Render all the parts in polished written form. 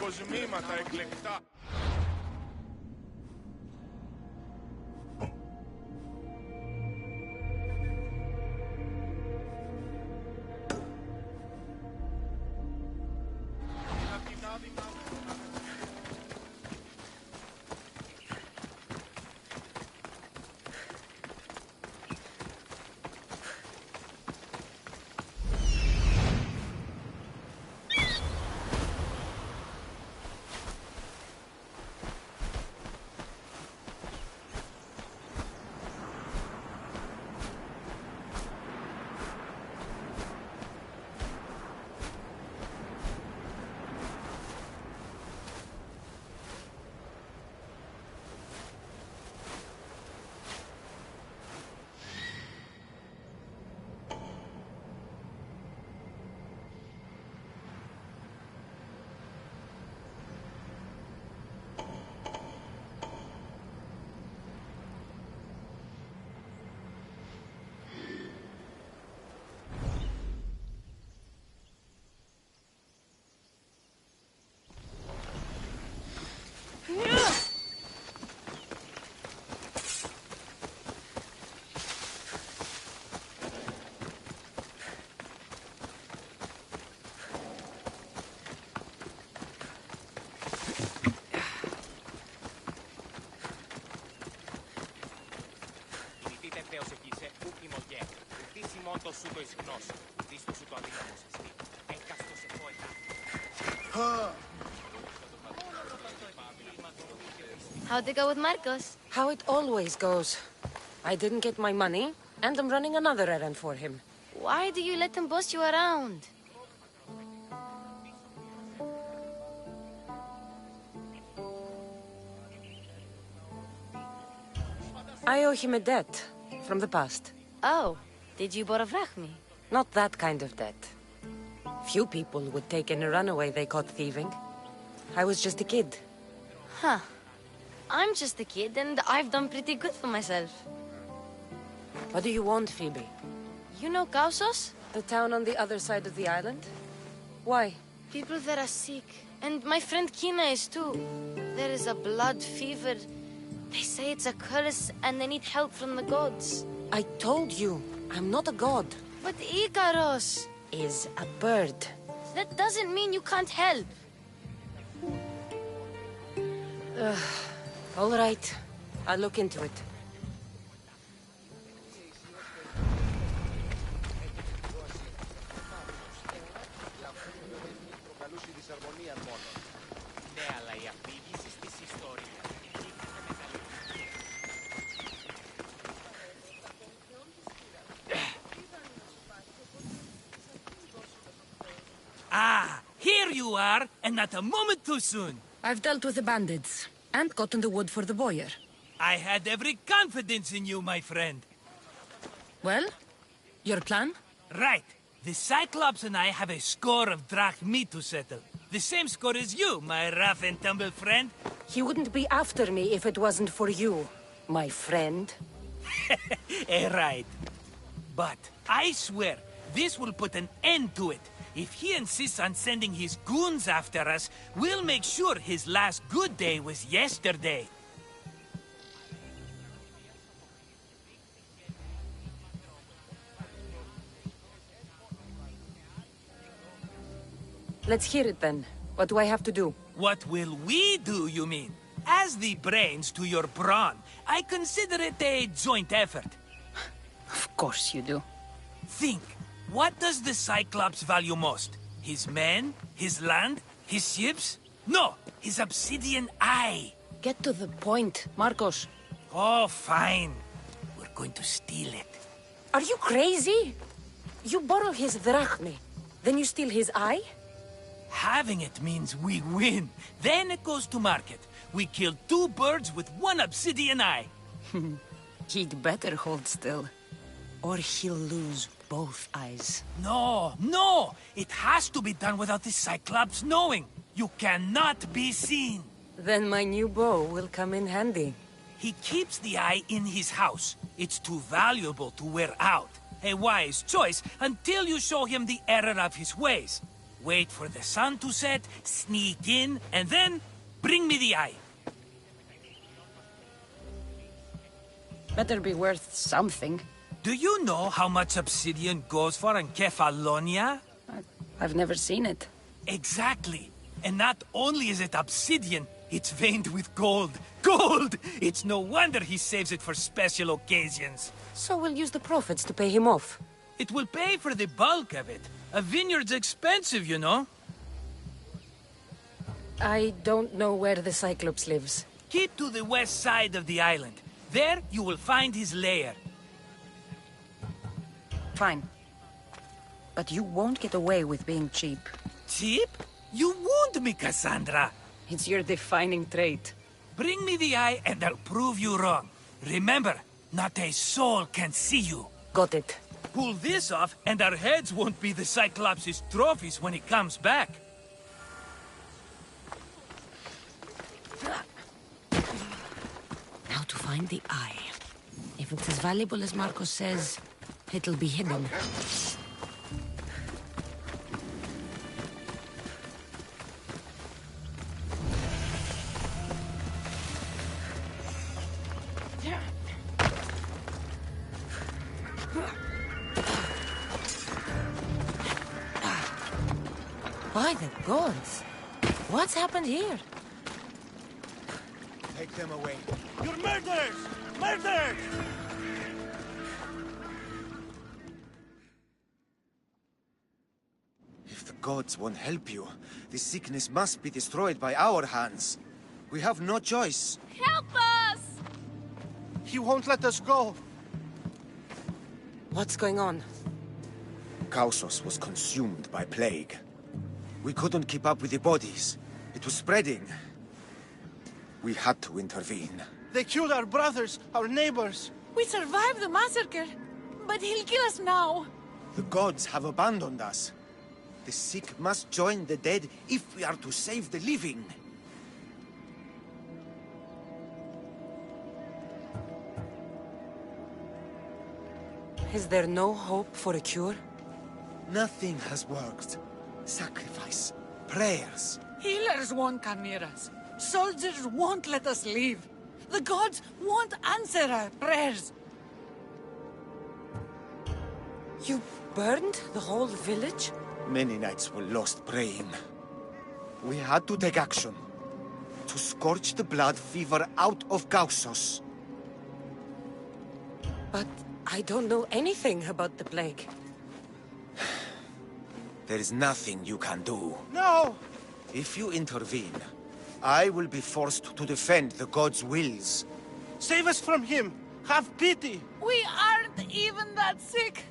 κοσμήματα εκλεκτά. How'd it go with Marcos? How it always goes. I didn't get my money, and I'm running another errand for him. Why do you let him boss you around? I owe him a debt from the past. Oh, did you borrow me? Not that kind of debt. Few people would take in a runaway they caught thieving. I was just a kid. Huh. I'm just a kid, and I've done pretty good for myself. What do you want, Phoebe? You know Kausos? The town on the other side of the island? Why? People there are sick, and my friend Kina is too. There is a blood fever. They say it's a curse, and they need help from the gods. I told you, I'm not a god. But Ikaros Is a bird. That doesn't mean you can't help. All right. I'll look into it. Ah, here you are, and not a moment too soon. I've dealt with the bandits, and gotten the wood for the boiler. I had every confidence in you, my friend. Well, your plan? Right. The Cyclops and I have a score of drachmi to settle. The same score as you, my rough and tumble friend. He wouldn't be after me if it wasn't for you, my friend. Right. But I swear, this will put an end to it. If he insists on sending his goons after us, we'll make sure his last good day was yesterday. Let's hear it then. What do I have to do? What will we do, you mean? As the brains to your brawn, I consider it a joint effort. Of course you do. Think, what does the Cyclops value most? His men? His land? His ships? No, his obsidian eye. Get to the point, Marcos. Oh, fine. We're going to steal it. Are you crazy? You borrow his drachmi, then you steal his eye? Having it means we win. Then it goes to market. We kill 2 birds with 1 obsidian eye. He'd better hold still, or he'll lose both eyes. No! It has to be done without the Cyclops knowing. You cannot be seen. Then my new bow will come in handy. He keeps the eye in his house. It's too valuable to wear out. A wise choice until you show him the error of his ways. Wait for the sun to set, sneak in, and then bring me the eye. Better be worth something. Do you know how much obsidian goes for in Kefalonia? I've never seen it. Exactly. And not only is it obsidian, it's veined with gold. Gold! It's no wonder he saves it for special occasions. So we'll use the profits to pay him off. It will pay for the bulk of it. A vineyard's expensive, you know. I don't know where the Cyclops lives. Keep to the west side of the island. There you will find his lair. Fine. But you won't get away with being cheap. Cheap? You wound me, Cassandra. It's your defining trait. Bring me the eye and I'll prove you wrong. Remember, not a soul can see you. Got it. Pull this off and our heads won't be the Cyclops' trophies when he comes back. Now to find the eye. If it's as valuable as Marcos says, it'll be hidden. By the gods! What's happened here? Take them away. You're murderers! Murderers! If the gods won't help you, this sickness must be destroyed by our hands. We have no choice. Help us! He won't let us go. What's going on? Kausos was consumed by plague. We couldn't keep up with the bodies. It was spreading. We had to intervene. They killed our brothers, our neighbors. We survived the massacre, but he'll kill us now. The gods have abandoned us. The sick must join the dead if we are to save the living. Is there no hope for a cure? Nothing has worked. Sacrifice, prayers. Healers won't come near us. Soldiers won't let us leave. The gods won't answer our prayers. You burned the whole village? Many nights were lost praying. We had to take action. To scorch the blood fever out of Kausos. But I don't know anything about the plague. There is nothing you can do. No! If you intervene, I will be forced to defend the gods' wills. Save us from him! Have pity! We aren't even that sick.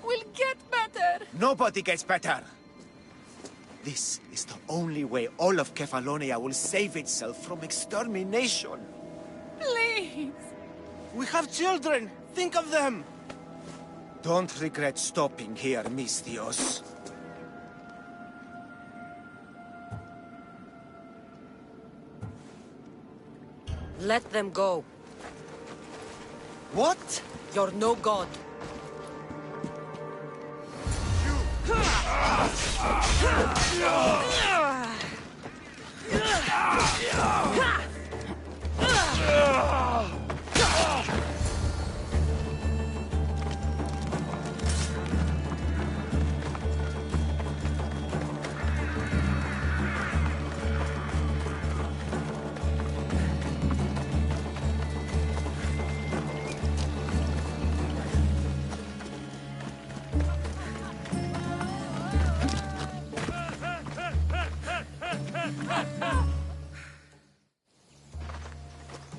We'll get better. Nobody gets better! This is the only way all of Kefalonia will save itself from extermination. Please. We have children! Think of them! Don't regret stopping here, Mistios. Let them go. What? You're no god.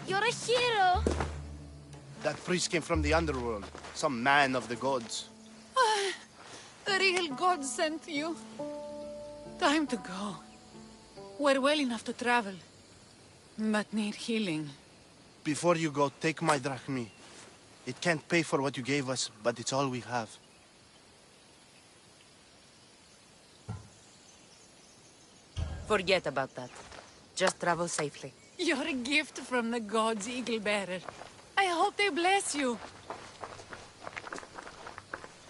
You're a hero! That priest came from the underworld. Some man of the gods. The real god sent you. Time to go. We're well enough to travel, but need healing. Before you go, take my drachmi. It can't pay for what you gave us, but it's all we have. Forget about that. Just travel safely. You're a gift from the gods, Eagle Bearer. I hope they bless you.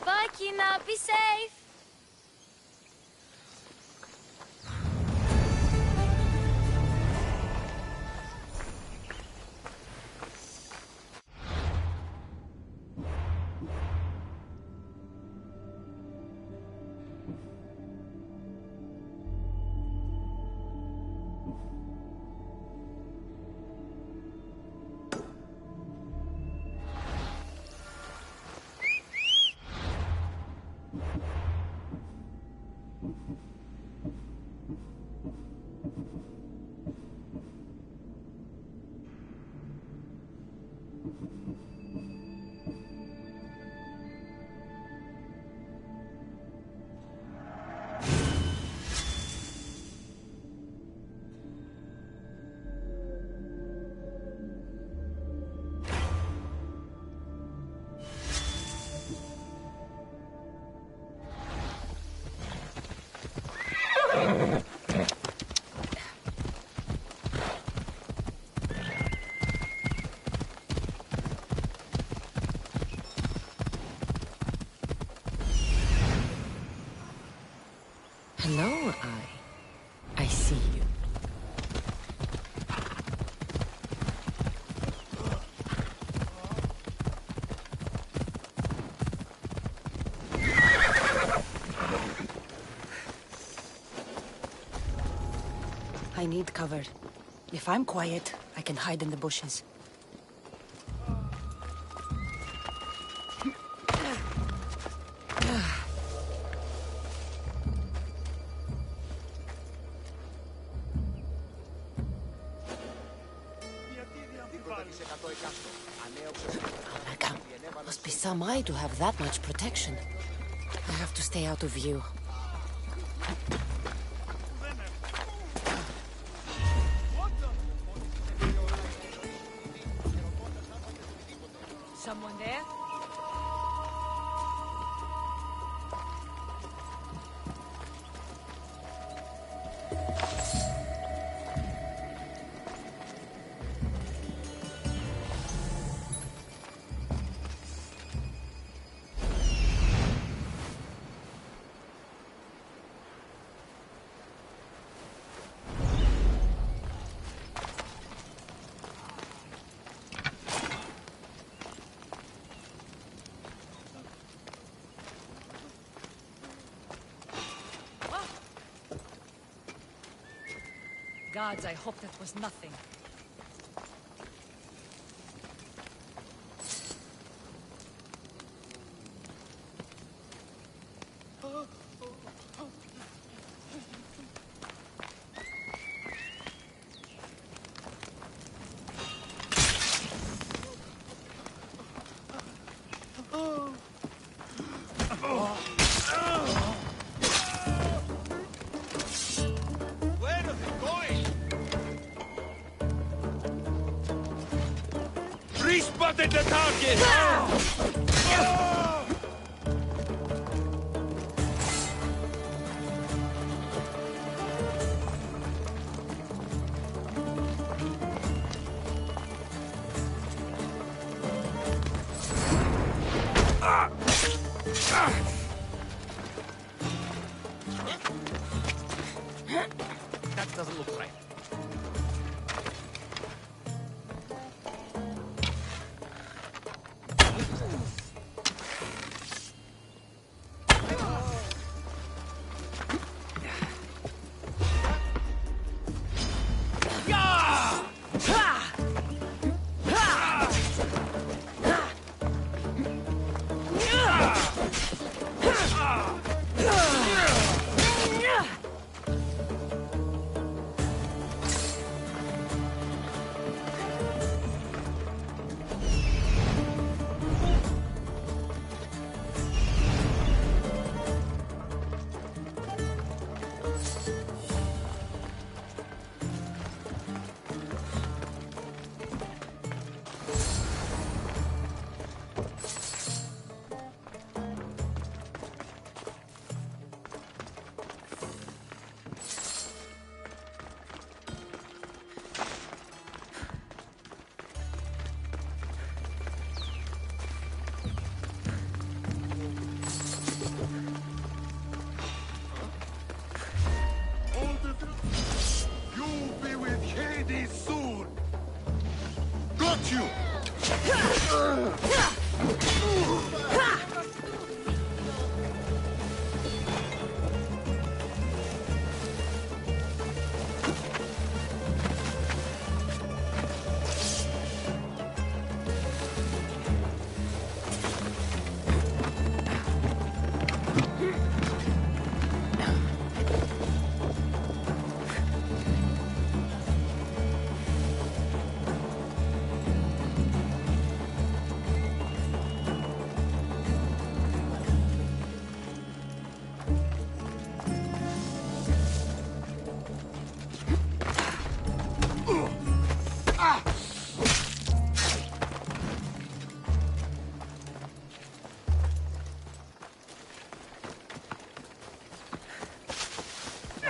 Bye, Kina. Be safe. Hello, I see you. I need cover. If I'm quiet, I can hide in the bushes. Must be some eye to have that much protection. I have to stay out of view. Someone there? Gods, I hope that was nothing. Spotted the target! That doesn't look right.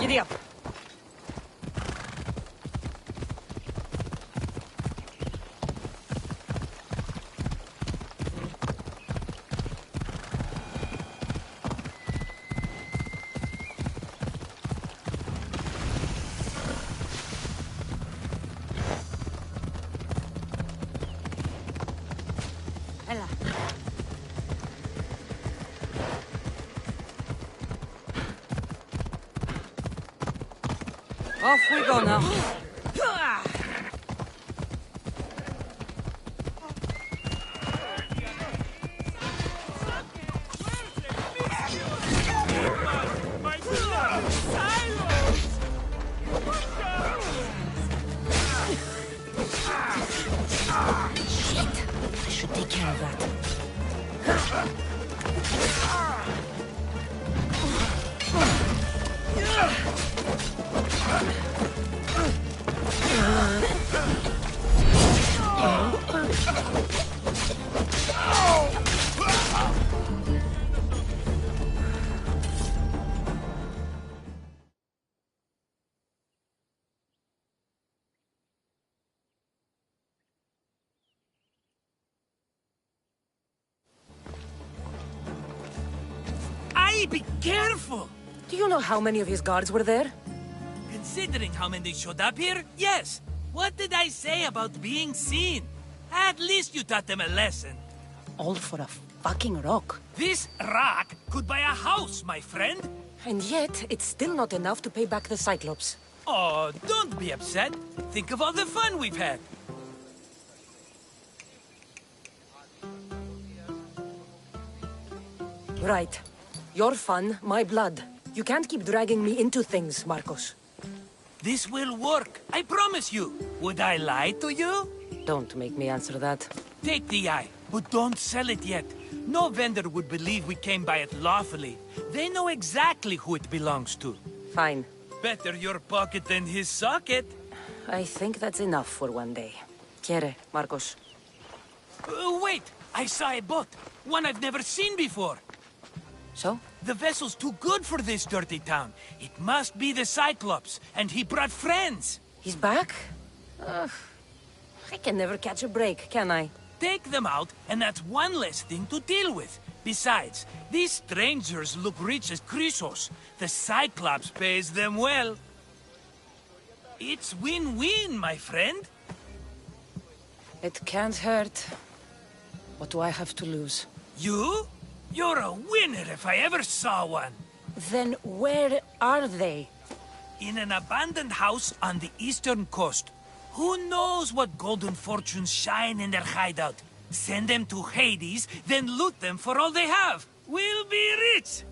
Giddy up. Ella. Off we go now. Shit! I should take care of that. Be careful! Do you know how many of his guards were there? Considering how many showed up here, yes. What did I say about being seen? At least you taught them a lesson. All for a fucking rock. This rock could buy a house, my friend. And yet, it's still not enough to pay back the Cyclops. Oh, don't be upset. Think of all the fun we've had. Right. Your fun, my blood. You can't keep dragging me into things, Marcos. This will work, I promise you. Would I lie to you? Don't make me answer that. Take the eye, but don't sell it yet. No vendor would believe we came by it lawfully. They know exactly who it belongs to. Fine. Better your pocket than his socket. I think that's enough for one day. Quiere, Marcos. Wait! I saw a boat. One I've never seen before. So? The vessel's too good for this dirty town. It must be the Cyclops, and he brought friends. He's back? I can never catch a break, can I? Take them out, and that's one less thing to deal with. Besides, these strangers look rich as Chrysos. The Cyclops pays them well. It's win-win, my friend. It can't hurt. What do I have to lose? You? You're a winner if I ever saw one. Then where are they? In an abandoned house on the eastern coast. Who knows what golden fortunes shine in their hideout? Send them to Hades, then loot them for all they have. We'll be rich!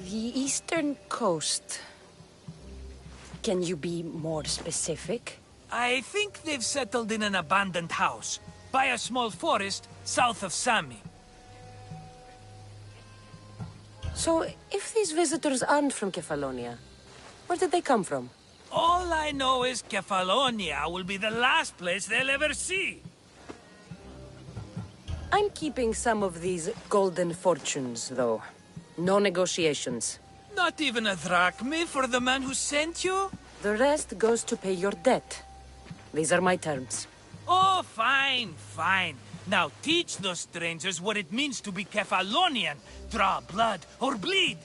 The eastern coast. Can you be more specific? I think they've settled in an abandoned house, by a small forest south of Sami. So, if these visitors aren't from Kefalonia, where did they come from? All I know is Kefalonia will be the last place they'll ever see. I'm keeping some of these golden fortunes, though. No negotiations. Not even a drachma for the man who sent you? The rest goes to pay your debt. These are my terms. Oh, fine, fine. Now teach those strangers what it means to be Kefalonian. Draw blood or bleed.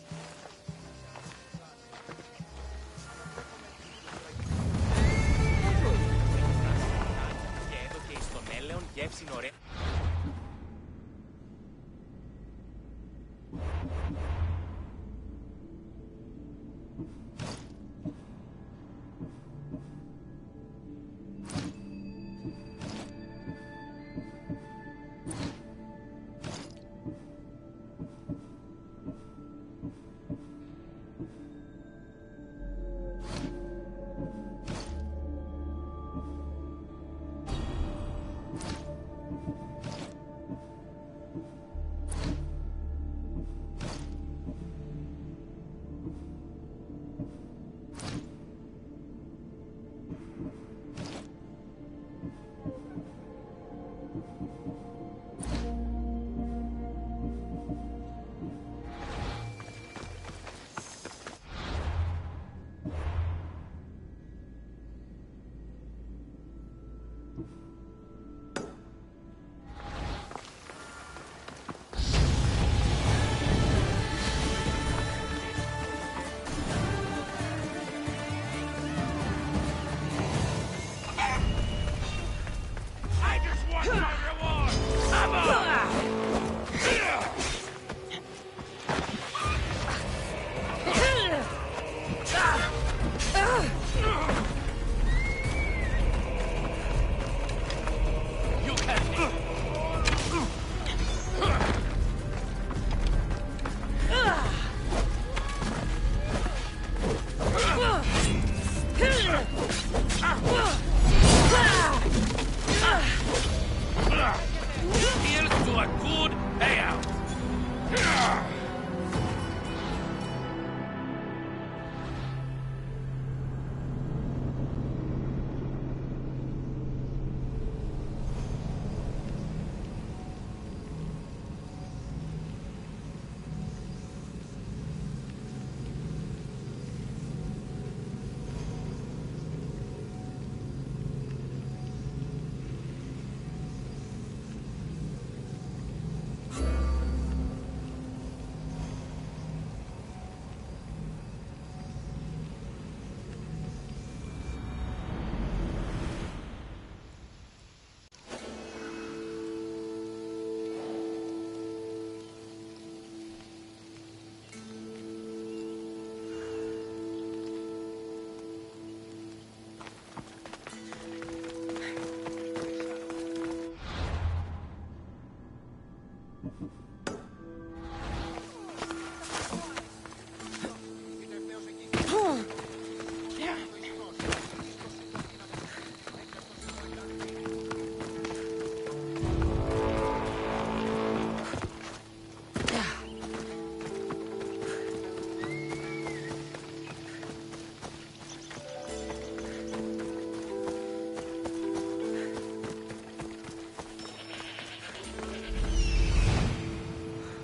I just want my reward! Come on! You catch me! Here's to a good payout!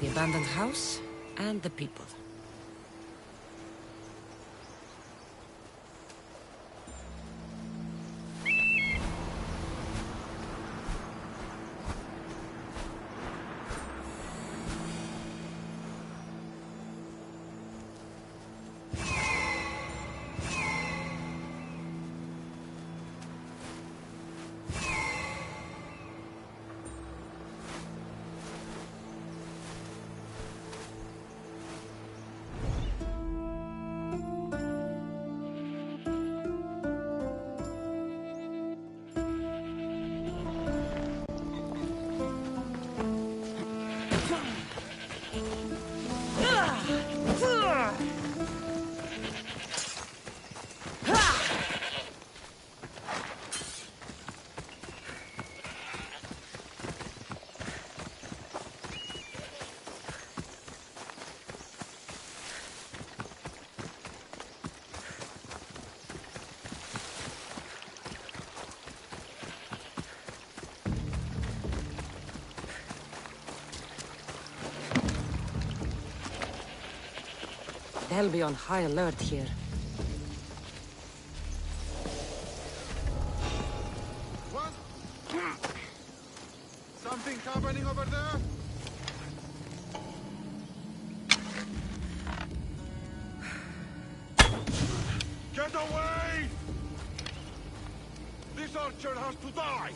The abandoned house and the people. They'll be on high alert here. What? Something happening over there? Get away! This archer has to die!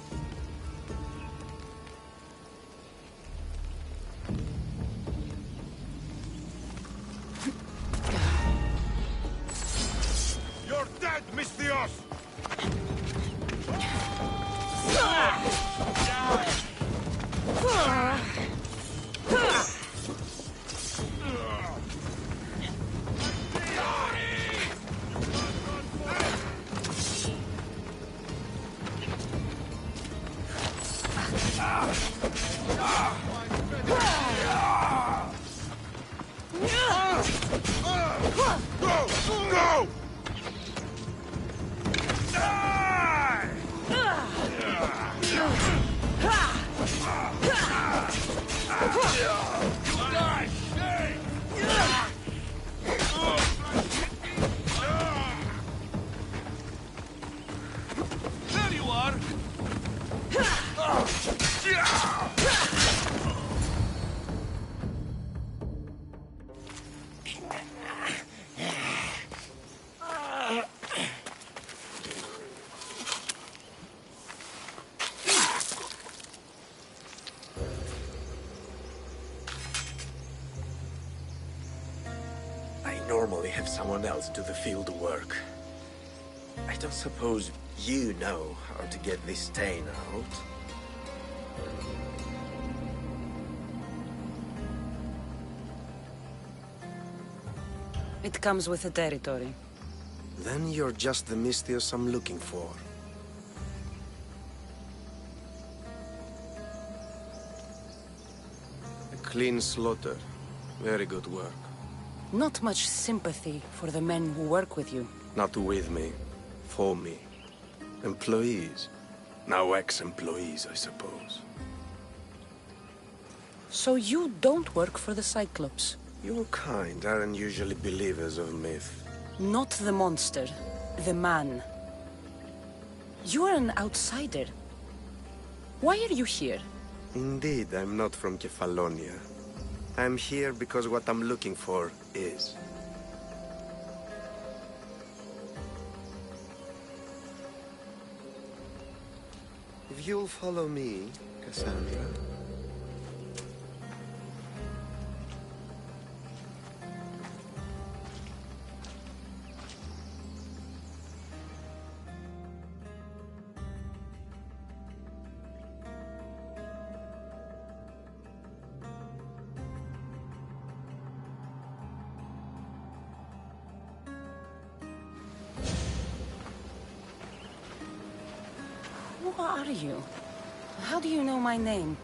You're dead, Mistios! Go! There you are! they have someone else do the field work. I don't suppose you know how to get this stain out. It comes with the territory. Then you're just the Misthios I'm looking for. A clean slaughter. Very good work. Not much sympathy for the men who work with you. Not with me. For me. Employees. Now ex-employees, I suppose. So you don't work for the Cyclops? Your kind aren't usually believers of myth. Not the monster. The man. You are an outsider. Why are you here? Indeed, I'm not from Kefalonia. I'm here because what I'm looking for is. If you'll follow me, Cassandra... Who are you? How do you know my name?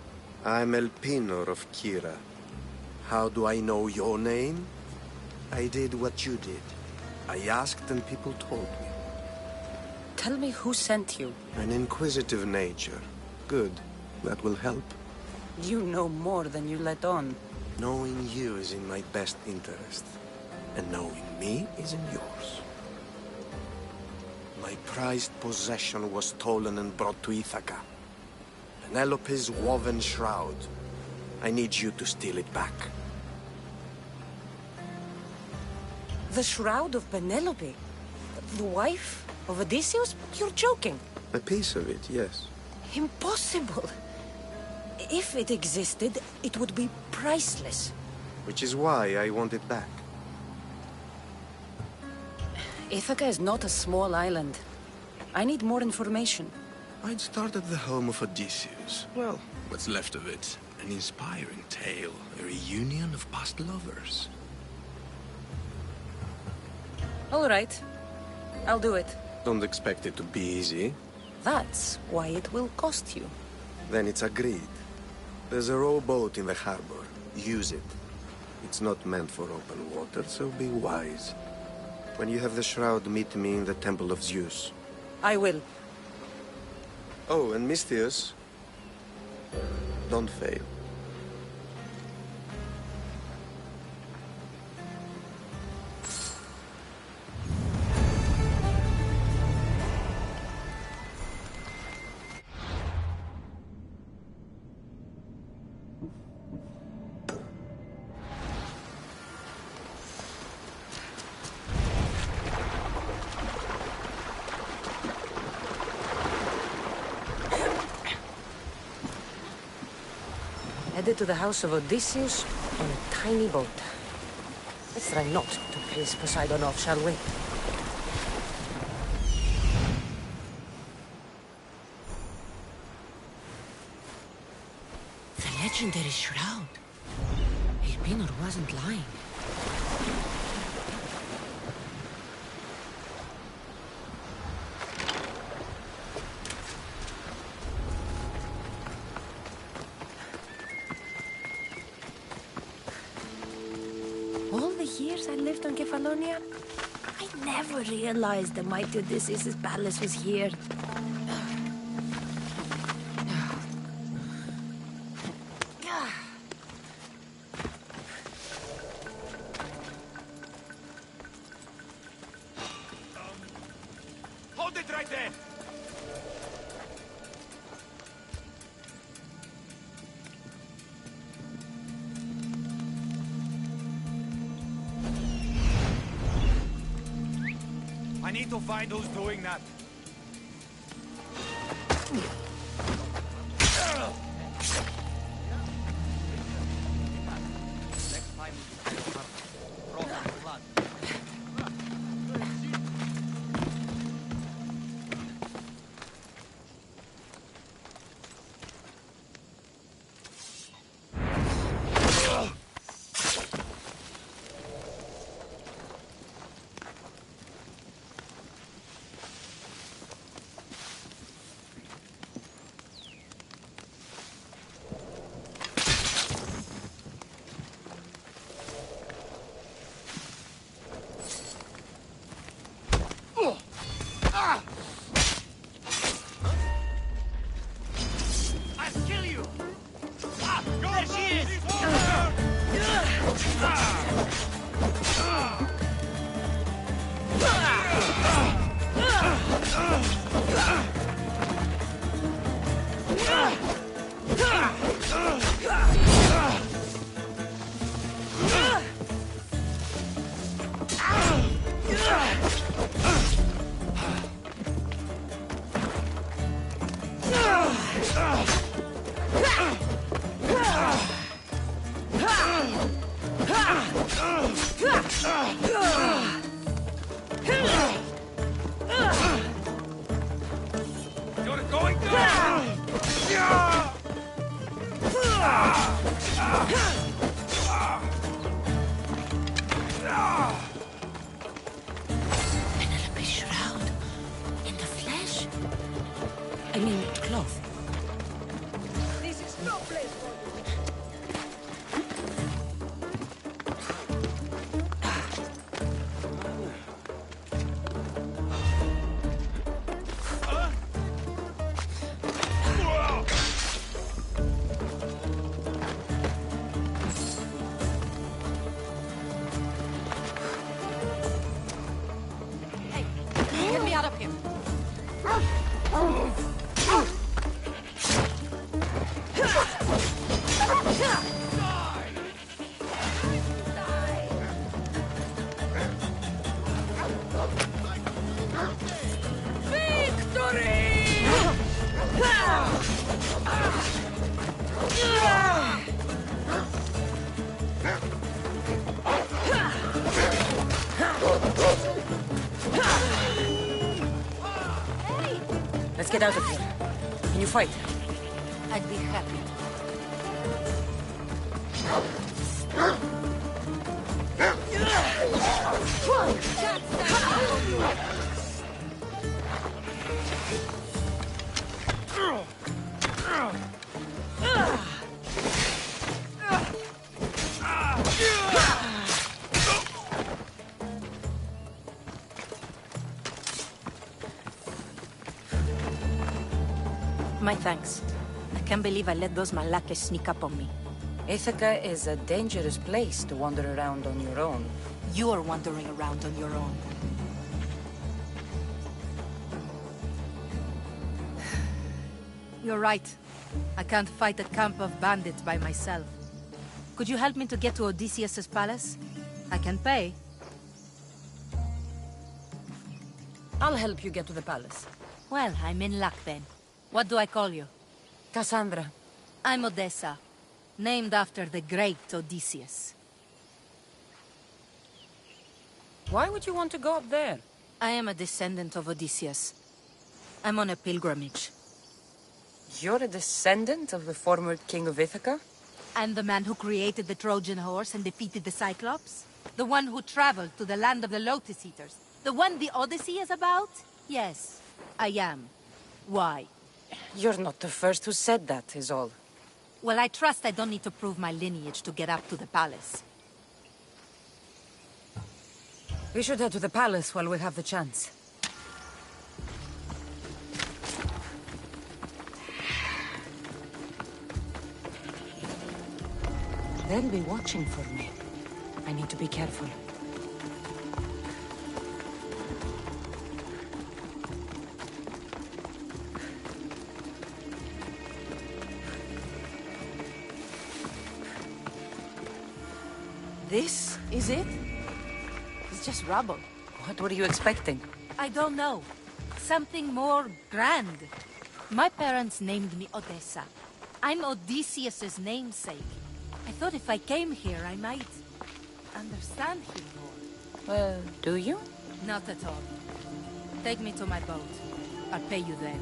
I'm Elpinor of Kira. How do I know your name? I did what you did. I asked and people told me. Tell me who sent you. An inquisitive nature. Good. That will help. You know more than you let on. Knowing you is in my best interest. And knowing me is in yours. My prized possession was stolen and brought to Ithaca. Penelope's woven shroud. I need you to steal it back. The shroud of Penelope? The wife of Odysseus? You're joking. A piece of it, yes. Impossible. If it existed, it would be priceless. Which is why I want it back. Ithaca is not a small island. I need more information. I'd start at the home of Odysseus. Well, what's left of it. An inspiring tale. A reunion of past lovers. All right. I'll do it. Don't expect it to be easy. That's why it will cost you. Then it's agreed. There's a rowboat in the harbor. Use it. It's not meant for open water, so be wise. When you have the shroud, meet me in the Temple of Zeus. I will. Oh, and Misthios, don't fail. Headed to the house of Odysseus on a tiny boat. Let's try not to piss Poseidon off, shall we? The legendary shroud. Elpinor wasn't lying. Years I lived on Kefalonia, I never realized the mighty Odysseus' palace was here. Hold it right there! I need to find who's doing that. You're going down! Penelope shroud. In the flesh? I mean, cloth. This is no place for you. Get me out of here. Let's get out of here. Can you fight? I'd be happy. My thanks. I can't believe I let those Malakes sneak up on me. Ithaca is a dangerous place to wander around on your own. You're wandering around on your own. You're right. I can't fight a camp of bandits by myself. Could you help me to get to Odysseus's palace? I can pay. I'll help you get to the palace. Well, I'm in luck then. What do I call you? Cassandra. I'm Odessa, named after the great Odysseus. Why would you want to go up there? I am a descendant of Odysseus. I'm on a pilgrimage. You're a descendant of the former king of Ithaca? And the man who created the Trojan horse and defeated the Cyclops? The one who traveled to the land of the Lotus Eaters? The one the Odyssey is about? Yes, I am. Why? You're not the first who said that, is all. Well, I trust I don't need to prove my lineage to get up to the palace. We should head to the palace while we have the chance. They'll be watching for me. I need to be careful. This is it? It's just rubble. What were you expecting? I don't know. Something more grand. My parents named me Odessa. I'm Odysseus's namesake. I thought if I came here, I might understand him more. Well, do you? Not at all. Take me to my boat. I'll pay you then.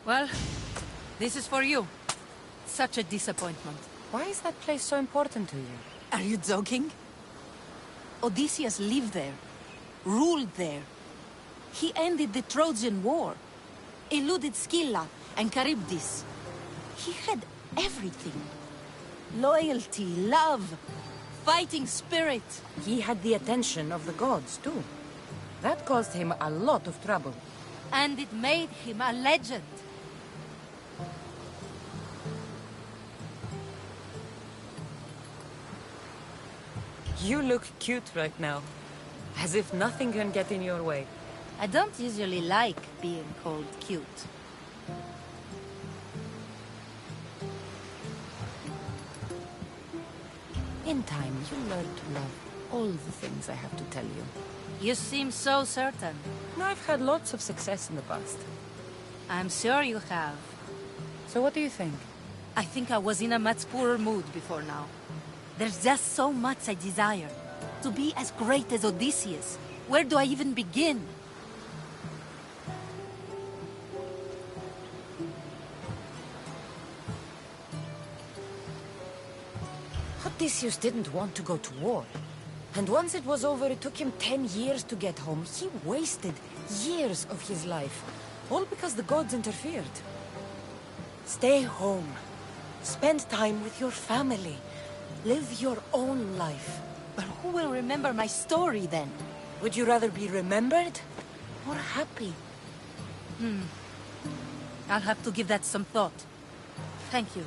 Well, this is for you. Such a disappointment. Why is that place so important to you? Are you joking? Odysseus lived there, ruled there. He ended the Trojan War, eluded Scylla and Charybdis. He had everything. Loyalty, love, fighting spirit. He had the attention of the gods, too. That caused him a lot of trouble. And it made him a legend. You look cute right now. As if nothing can get in your way. I don't usually like being called cute. In time, you'll learn to love all the things I have to tell you. You seem so certain. I've had lots of success in the past. I'm sure you have. So what do you think? I think I was in a much poorer mood before now. There's just so much I desire. To be as great as Odysseus. Where do I even begin? Odysseus didn't want to go to war. And once it was over, it took him 10 years to get home. He wasted years of his life. All because the gods interfered. Stay home. Spend time with your family. Live your own life. But who will remember my story then? Would you rather be remembered or happy? I'll have to give that some thought. Thank you.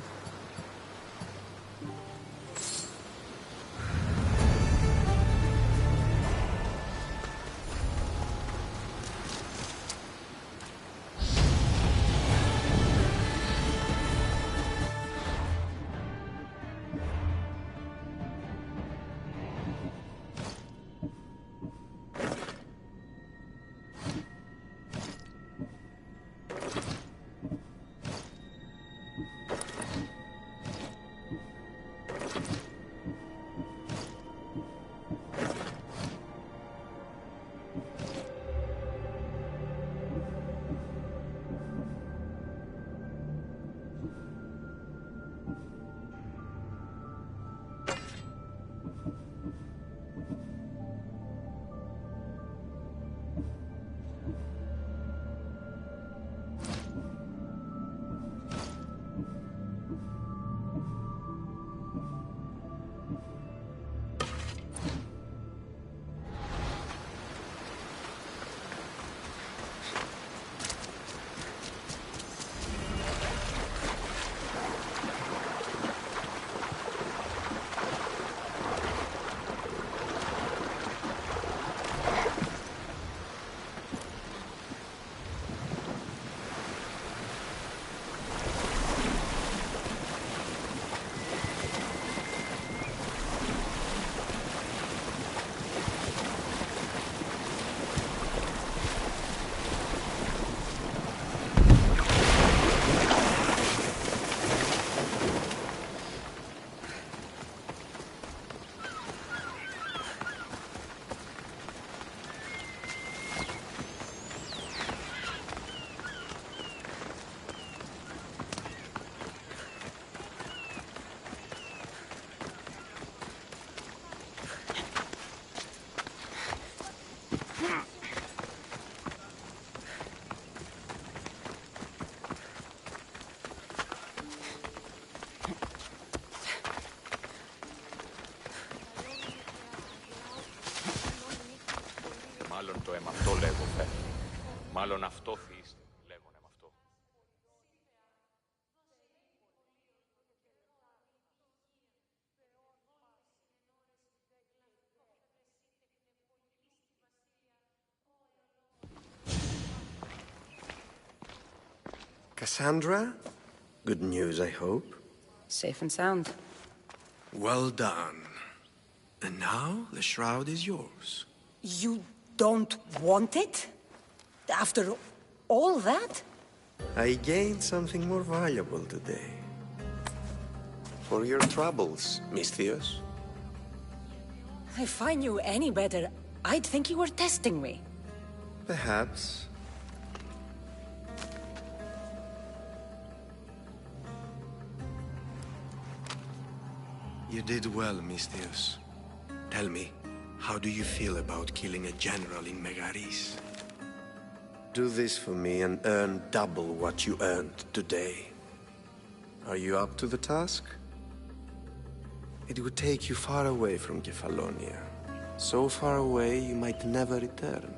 Μάλλον το εμαυτό λέγω φεύγει. Μάλλον αυτό θύστε, λέγον εμαυτό. Cassandra? Good news, I hope. Safe and sound. Well done. And now the shroud is yours. You don't want it? After all that? I gained something more valuable today. For your troubles, Miss Theos. If I knew any better, I'd think you were testing me. Perhaps. You did well, Misthios. Tell me, how do you feel about killing a general in Megaris? Do this for me and earn double what you earned today. Are you up to the task? It would take you far away from Kefalonia. So far away you might never return.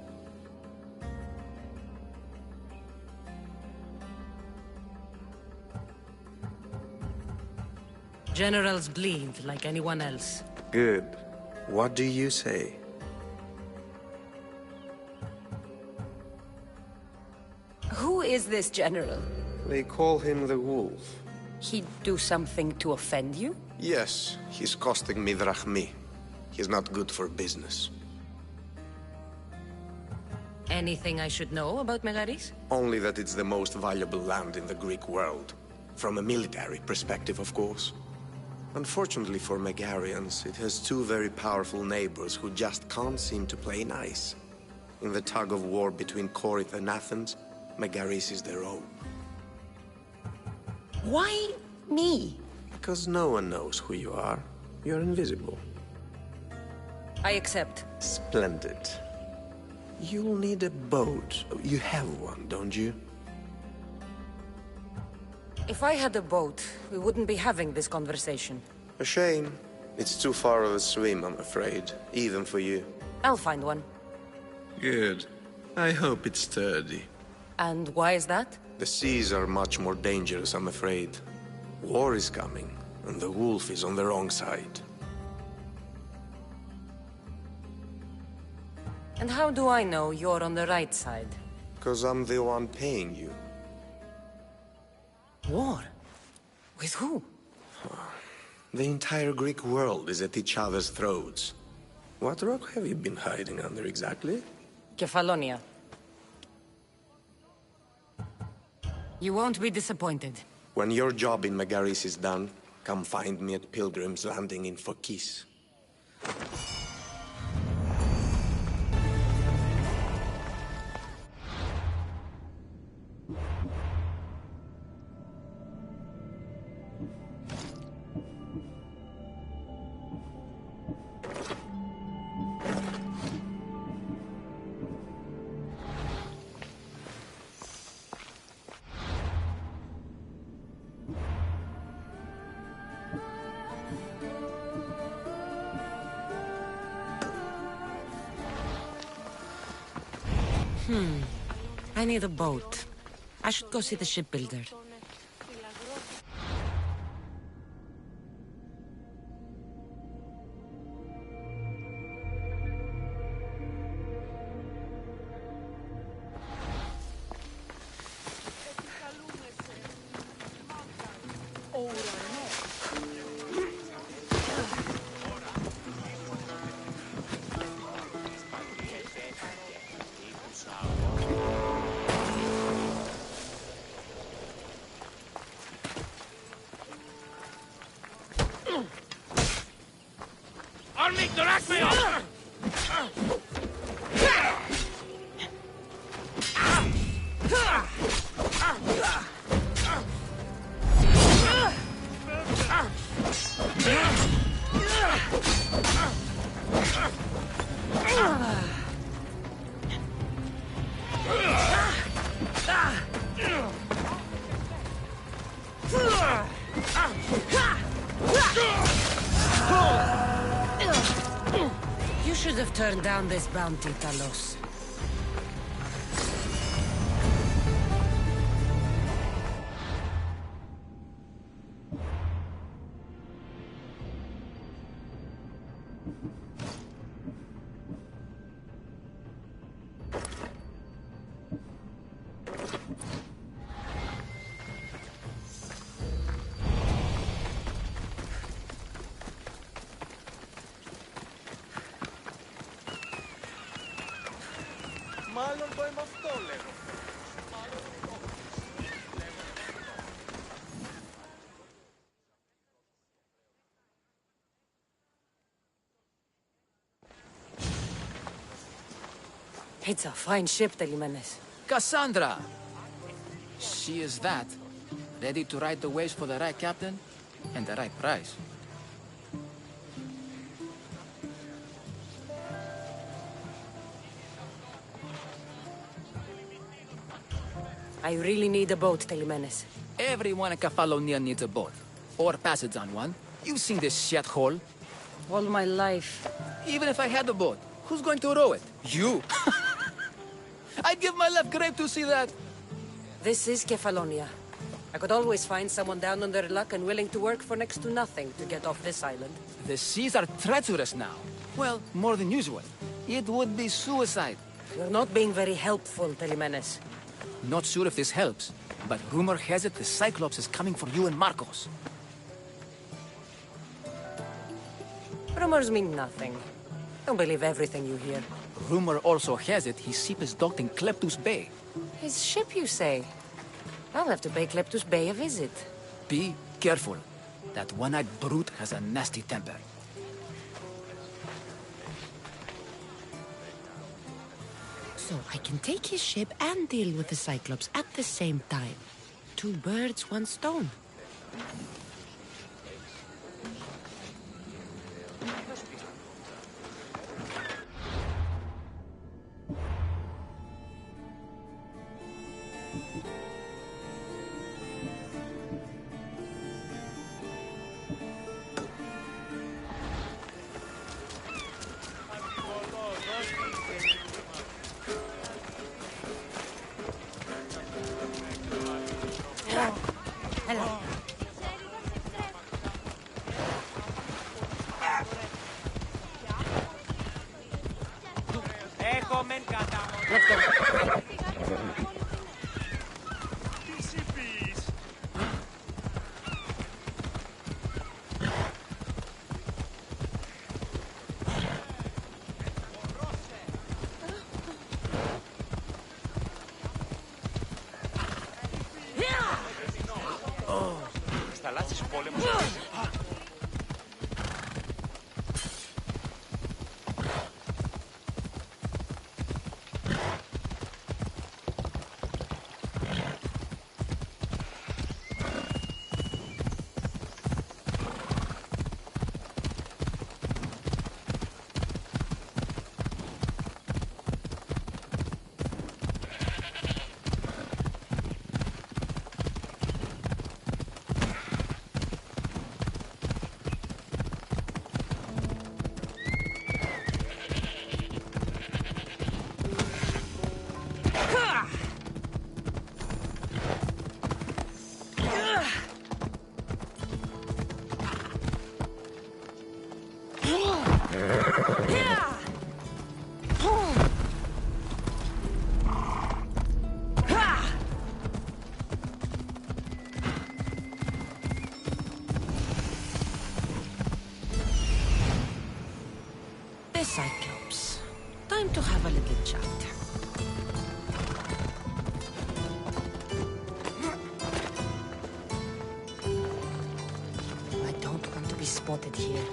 Generals bleed like anyone else. Good. What do you say? Who is this general? They call him the Wolf. He'd do something to offend you? Yes, he's costing me drachmi. He's not good for business. Anything I should know about Megaris? Only that it's the most valuable land in the Greek world. From a military perspective, of course. Unfortunately for Megarians, it has two very powerful neighbors who just can't seem to play nice. In the tug-of-war between Corinth and Athens, Megaris is their own. Why me? Because no one knows who you are. You're invisible. I accept. Splendid. You'll need a boat. You have one, don't you? If I had a boat, we wouldn't be having this conversation. A shame. It's too far of a swim, I'm afraid. Even for you. I'll find one. Good. I hope it's sturdy. And why is that? The seas are much more dangerous, I'm afraid. War is coming, and the wolf is on the wrong side. And how do I know you're on the right side? 'Cause I'm the one paying you. War? With who? The entire Greek world is at each other's throats. What rock have you been hiding under exactly? Kefalonia. You won't be disappointed. When your job in Megaris is done, come find me at Pilgrim's Landing in Phokis. I need a boat. I should go see the shipbuilder. You should have turned down this bounty, Talos. Μάλλον το είμαι αυτό, λέγω. It's a fine ship, Telimenes. Cassandra! She is that. Ready to ride the waves for the right captain and the right price. I really need a boat, Telemenes. Everyone in Kefalonia needs a boat. Or passage on one. You've seen this shithole. All my life. Even if I had a boat, who's going to row it? You! I'd give my left grape to see that. This is Kefalonia. I could always find someone down on their luck and willing to work for next to nothing to get off this island. The seas are treacherous now. Well, more than usual. It would be suicide. You're not being very helpful, Telemenes. Not sure if this helps, but rumor has it the Cyclops is coming for you and Marcos. Rumors mean nothing. Don't believe everything you hear. Rumor also has it his ship is docked in Kleptus Bay. His ship, you say? I'll have to pay Kleptus Bay a visit. Be careful. That one-eyed brute has a nasty temper. So I can take his ship and deal with the Cyclops at the same time. 2 birds, 1 stone. Hello. Let's go. Cyclops. Time to have a little chat. I don't want to be spotted here.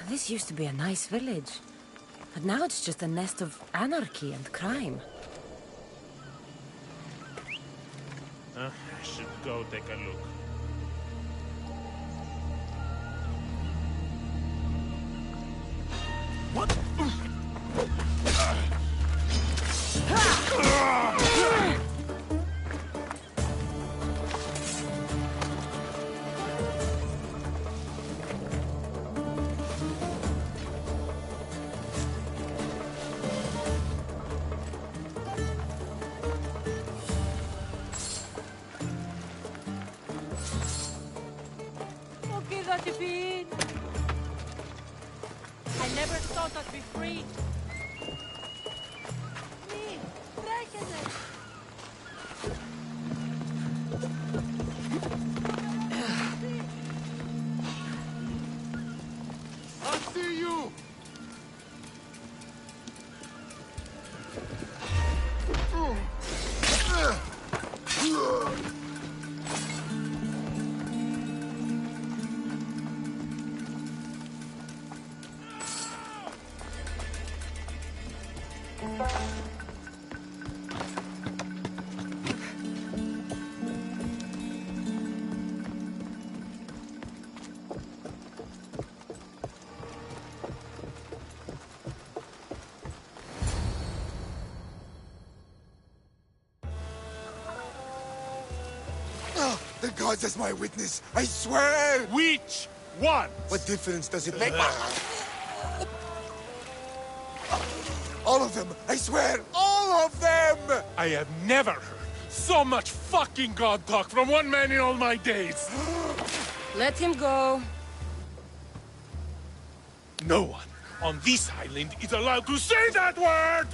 This used to be a nice village. But now it's just a nest of anarchy and crime. I should go take a look. What? Josephine! I never thought I'd be free. Me, Dragonet! I see you! The gods as my witness, I swear! Which one? What difference does it make? All of them! I swear, all of them! I have never heard so much fucking god talk from one man in all my days. Let him go. No one on this island is allowed to say that word!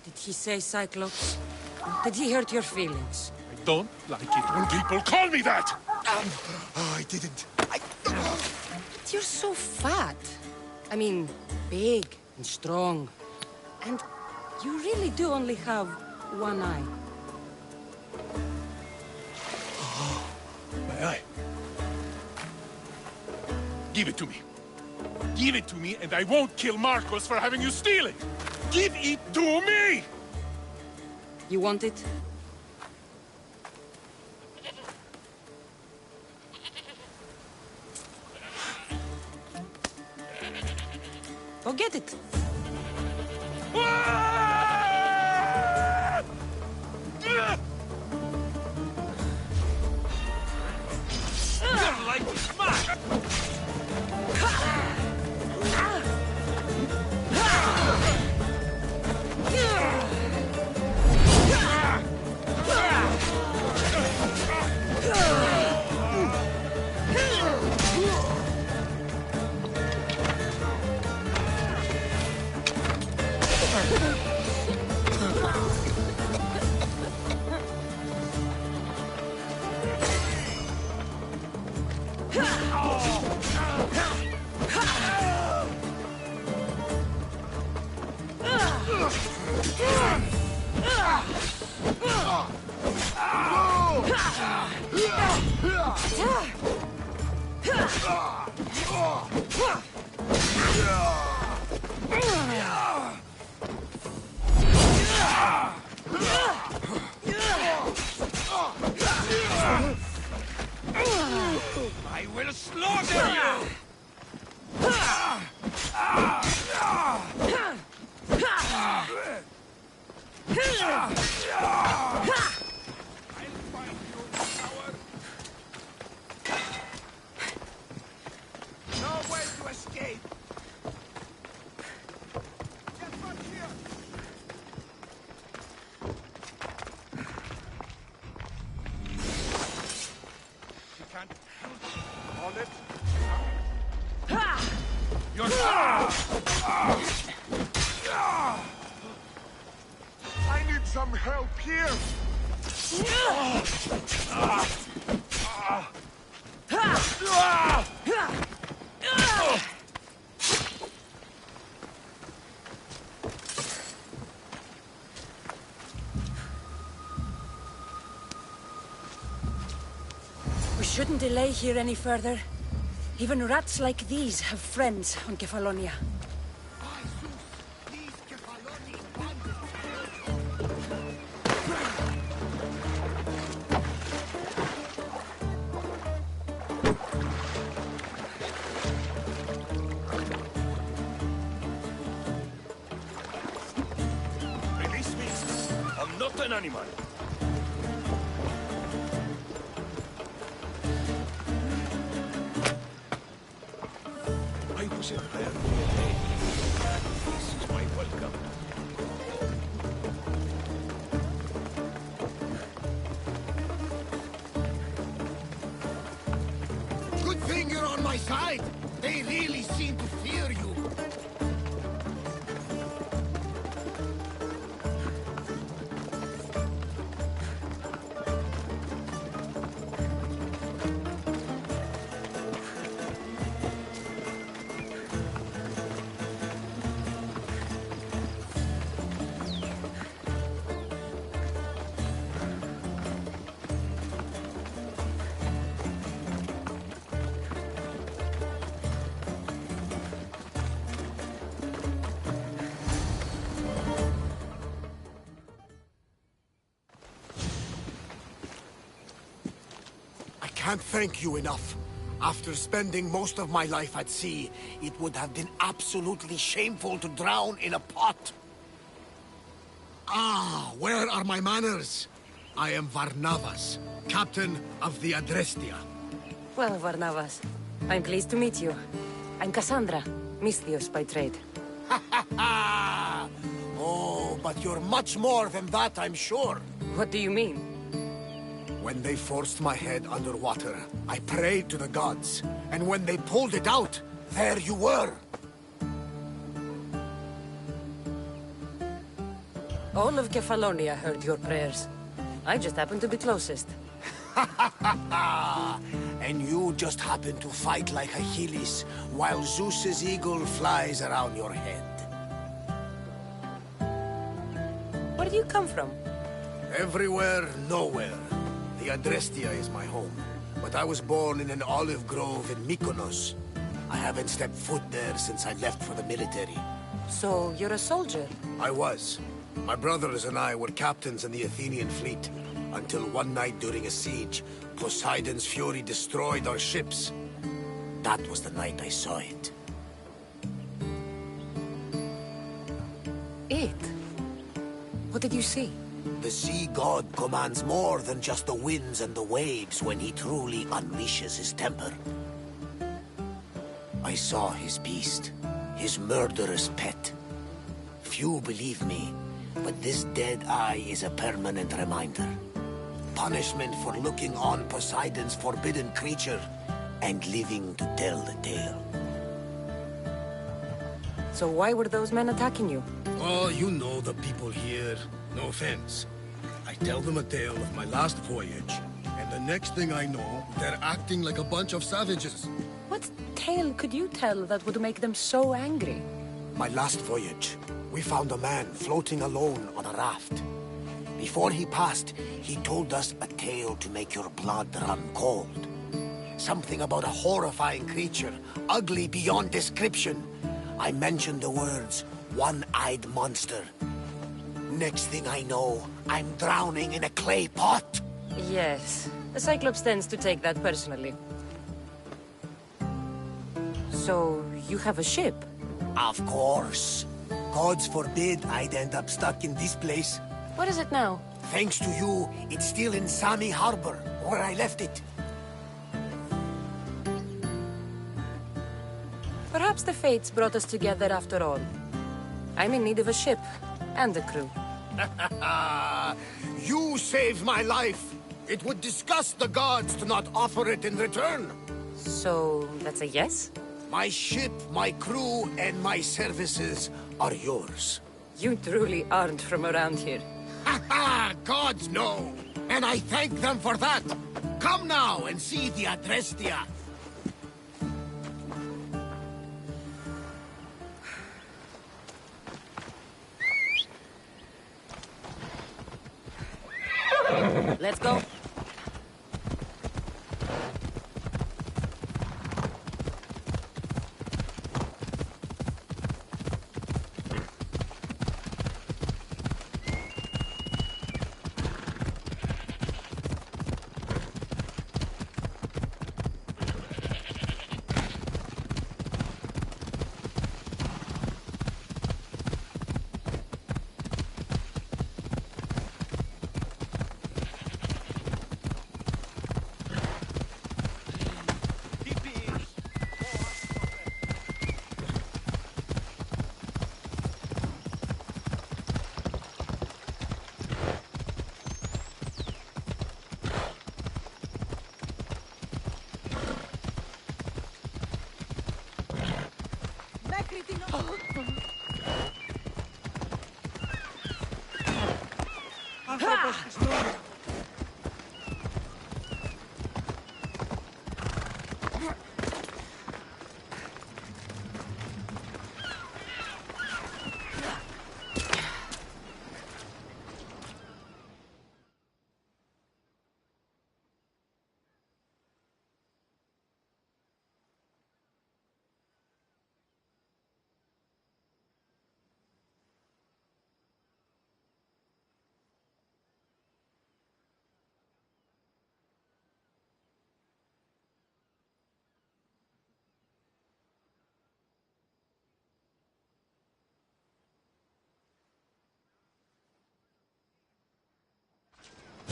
Did he say Cyclops? Did he hurt your feelings? I don't like it when people call me that! Oh, I didn't. But you're so fat. I mean, big and strong. And you really do only have one eye. My eye. Give it to me. Give it to me and I won't kill Marcos for having you steal it! Give it to me! You want it? Go get it. Your life is mine! I will slaughter you! No way to escape! Get back here! You can't hold it. You're I need some help here! We shouldn't delay here any further. Even rats like these have friends on Kefalonia. Release me! I'm not an animal! I was entirely alone. This is my welcome. Good thing you're on my my side. They really seem to fear you. I can't thank you enough. After spending most of my life at sea, it would have been absolutely shameful to drown in a pot. Ah, where are my manners? I am Varnavas, captain of the Adrestia. Well, Varnavas, I'm pleased to meet you. I'm Cassandra, Misthios by trade. Oh, but you're much more than that, I'm sure. What do you mean? When they forced my head underwater, I prayed to the gods. And when they pulled it out, there you were. All of Kefalonia heard your prayers. I just happened to be closest. And you just happened to fight like Achilles, while Zeus's eagle flies around your head. Where do you come from? Everywhere, nowhere. The Adrestia is my home, but I was born in an olive grove in Mykonos. I haven't stepped foot there since I left for the military. So, you're a soldier? I was. My brothers and I were captains in the Athenian fleet, until one night during a siege, Poseidon's fury destroyed our ships. That was the night I saw it. It? What did you see? The sea god commands more than just the winds and the waves when he truly unleashes his temper. I saw his beast, his murderous pet. Few believe me, but this dead eye is a permanent reminder. Punishment for looking on Poseidon's forbidden creature and living to tell the tale. So why were those men attacking you? Oh, you know the people here. No offense. I tell them a tale of my last voyage, and the next thing I know, they're acting like a bunch of savages. What tale could you tell that would make them so angry? My last voyage, we found a man floating alone on a raft. Before he passed, he told us a tale to make your blood run cold. Something about a horrifying creature, ugly beyond description. I mentioned the words, one-eyed monster. Next thing I know, I'm drowning in a clay pot. Yes, the Cyclops tends to take that personally. So, you have a ship? Of course. Gods forbid I'd end up stuck in this place. What is it now? Thanks to you, it's still in Sami Harbor, where I left it. Perhaps the fates brought us together after all. I'm in need of a ship, and a crew. You saved my life. It would disgust the gods to not offer it in return. So, that's a yes? My ship, my crew, and my services are yours. You truly aren't from around here. Ha ha! Gods know! And I thank them for that! Come now and see the Adrestia! Let's go.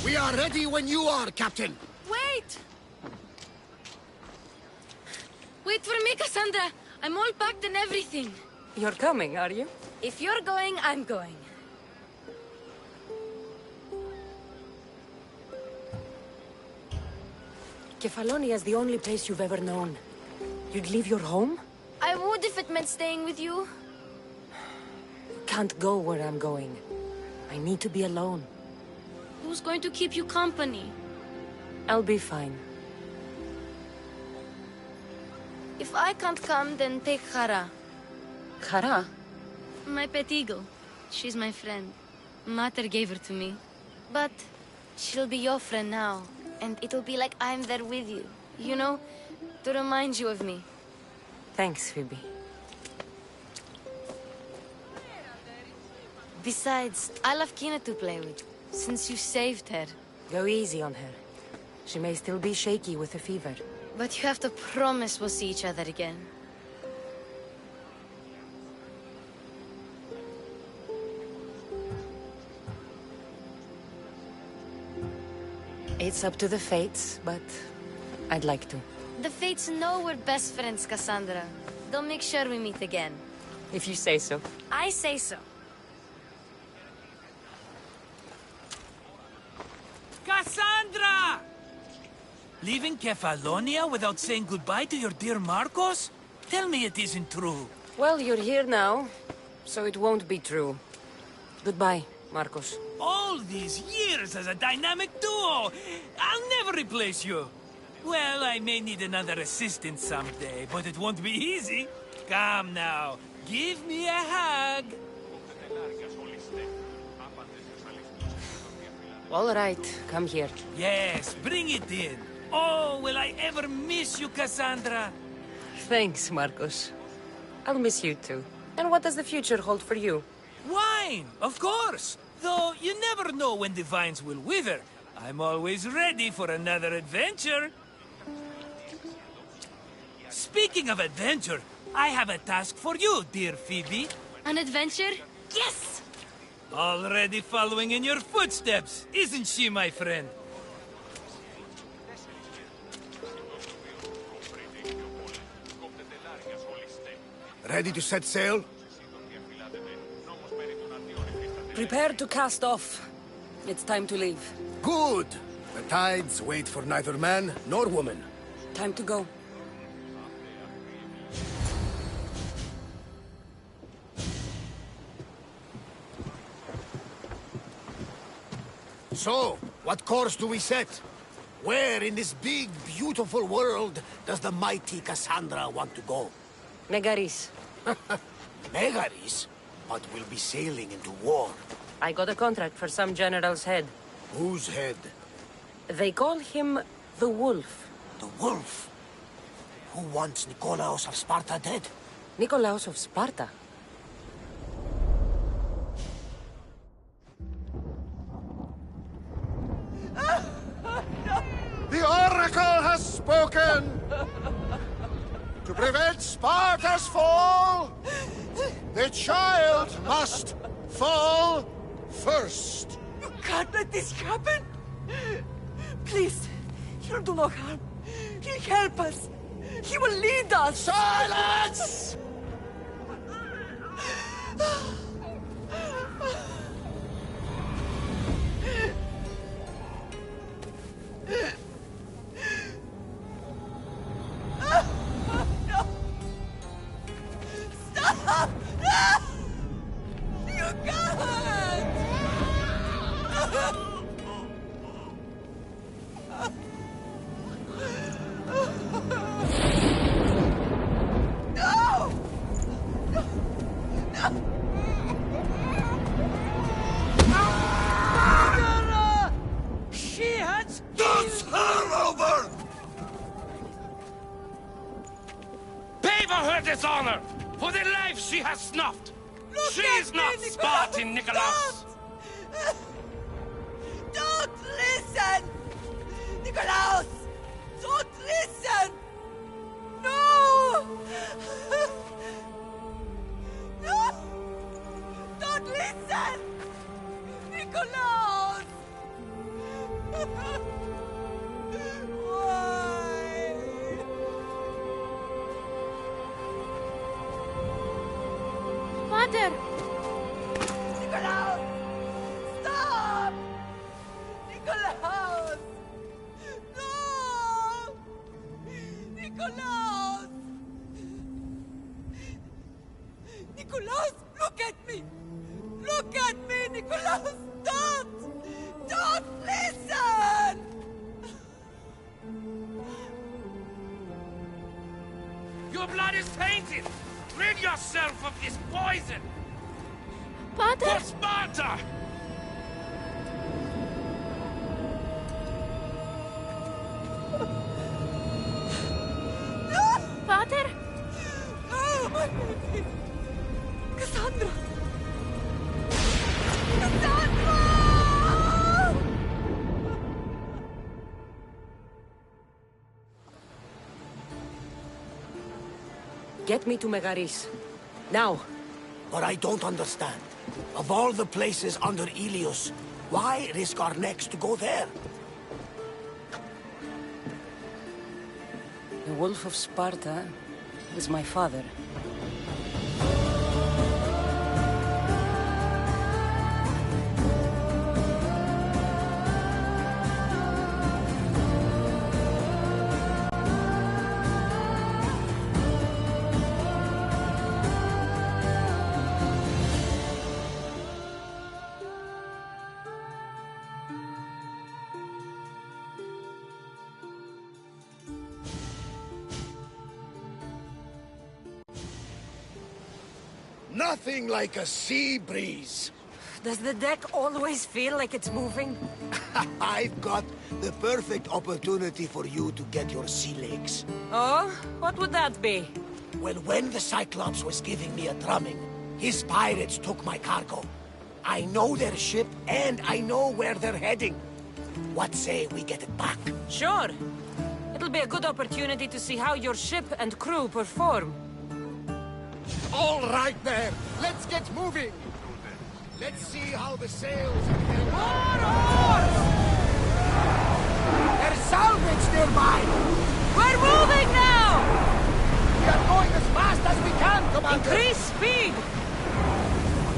We are ready when you are, Captain. Wait! Wait for me, Cassandra. I'm all packed and everything. You're coming, are you? If you're going, I'm going. Kefalonia is the only place you've ever known. You'd leave your home? I would if it meant staying with you. Can't go where I'm going. I need to be alone. Who's going to keep you company? I'll be fine. If I can't come, then take Kara. Kara? My pet eagle. She's my friend. Mater gave her to me. But she'll be your friend now. And it'll be like I'm there with you. You know? To remind you of me. Thanks, Phoebe. Besides, I love Kina to play with. Since you saved her. Go easy on her. She may still be shaky with the fever. But you have to promise we'll see each other again. It's up to the fates, but I'd like to. The fates know we're best friends, Cassandra. They'll make sure we meet again. If you say so. I say so. Cassandra! Leaving Kefalonia without saying goodbye to your dear Marcos? Tell me it isn't true. Well, you're here now, so it won't be true. Goodbye, Marcos. All these years as a dynamic duo! I'll never replace you! Well, I may need another assistant someday, but it won't be easy. Come now, give me a hug! All right, come here. Yes, bring it in. Oh, will I ever miss you, Cassandra? Thanks, Marcos. I'll miss you too. And what does the future hold for you? Wine, of course! Though you never know when the vines will wither. I'm always ready for another adventure. Speaking of adventure, I have a task for you, dear Phoebe. An adventure? Yes! Already following in your footsteps, isn't she, my friend? Ready to set sail? Prepare to cast off. It's time to leave. Good! The tides wait for neither man nor woman. Time to go. So, what course do we set? Where in this big, beautiful world does the mighty Cassandra want to go? Megaris. Megaris? But we'll be sailing into war. I got a contract for some general's head. Whose head? They call him the Wolf. The Wolf? Who wants Nikolaos of Sparta dead? Nikolaos of Sparta? The Oracle has spoken! To prevent Sparta's fall, the child must fall first. You can't let this happen! Please, he'll do no harm. He'll help us. He will lead us. Silence! No! Stop! No! You can't! her dishonor for the life she has snuffed. She is not Spartan, Nikolaos. Don't listen! Nikolaos! Don't listen! No! No! Don't listen! Nikolaos! Why? Mother! Nikolaos! Stop! Nikolaos! No! Nikolaos! Nikolaos, look at me! Look at me, Nikolaos! Don't! Don't listen! Your blood is tainted! Rid yourself of this poison! Pater! For Sparta! Pater! Oh, my baby! Cassandra! Cassandra! Get me to Megaris. Now. But I don't understand. Of all the places under Ilios, why risk our necks to go there? The Wolf of Sparta was my father. Nothing like a sea breeze. Does the deck always feel like it's moving? I've got the perfect opportunity for you to get your sea legs. Oh? What would that be? Well, when the Cyclops was giving me a drumming, his pirates took my cargo. I know their ship, and I know where they're heading. What say we get it back? Sure. It'll be a good opportunity to see how your ship and crew perform. All right, there. Let's get moving. Let's see how the sails are getting on. There's salvage nearby. We're moving now! We are going as fast as we can, Commander. Increase speed!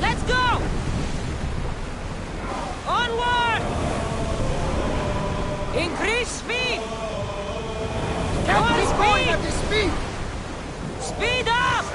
Let's go! Onward! Increase speed! Can't More keep speed! going at this speed. Speed up!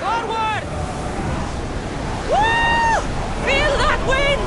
Forward! Woo! Feel that wind!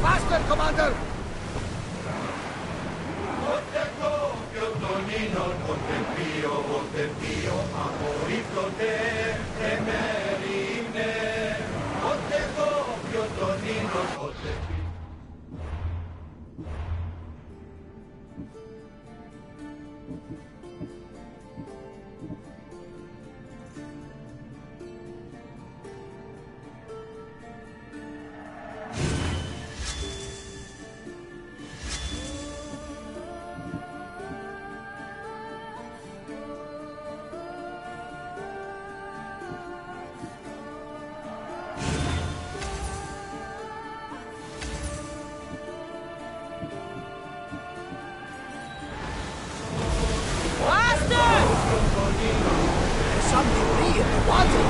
Faster, Commander! Some debris in the water.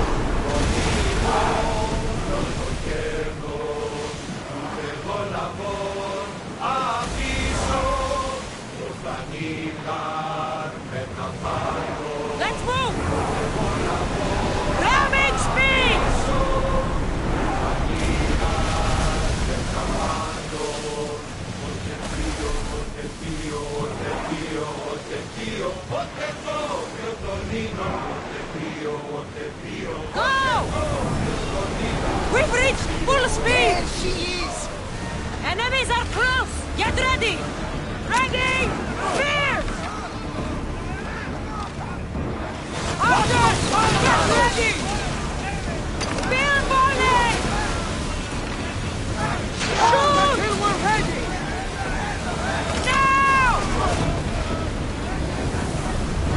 Let's move! Ramming speed! Go! We've reached full speed! There she is! Enemies are close! Get ready! Ready! Fire! Archers! Get ready! Spear volley! Shoot! Until we're ready! Now!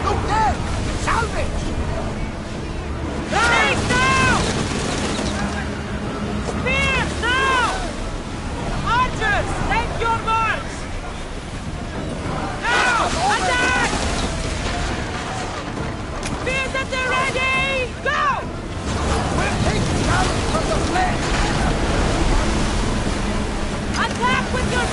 Look there! Salvage! Take now! Spears now! Archers, take your marks! Now! Attack! Spears at the ready! Go! We're taking damage from the flesh! Attack with your...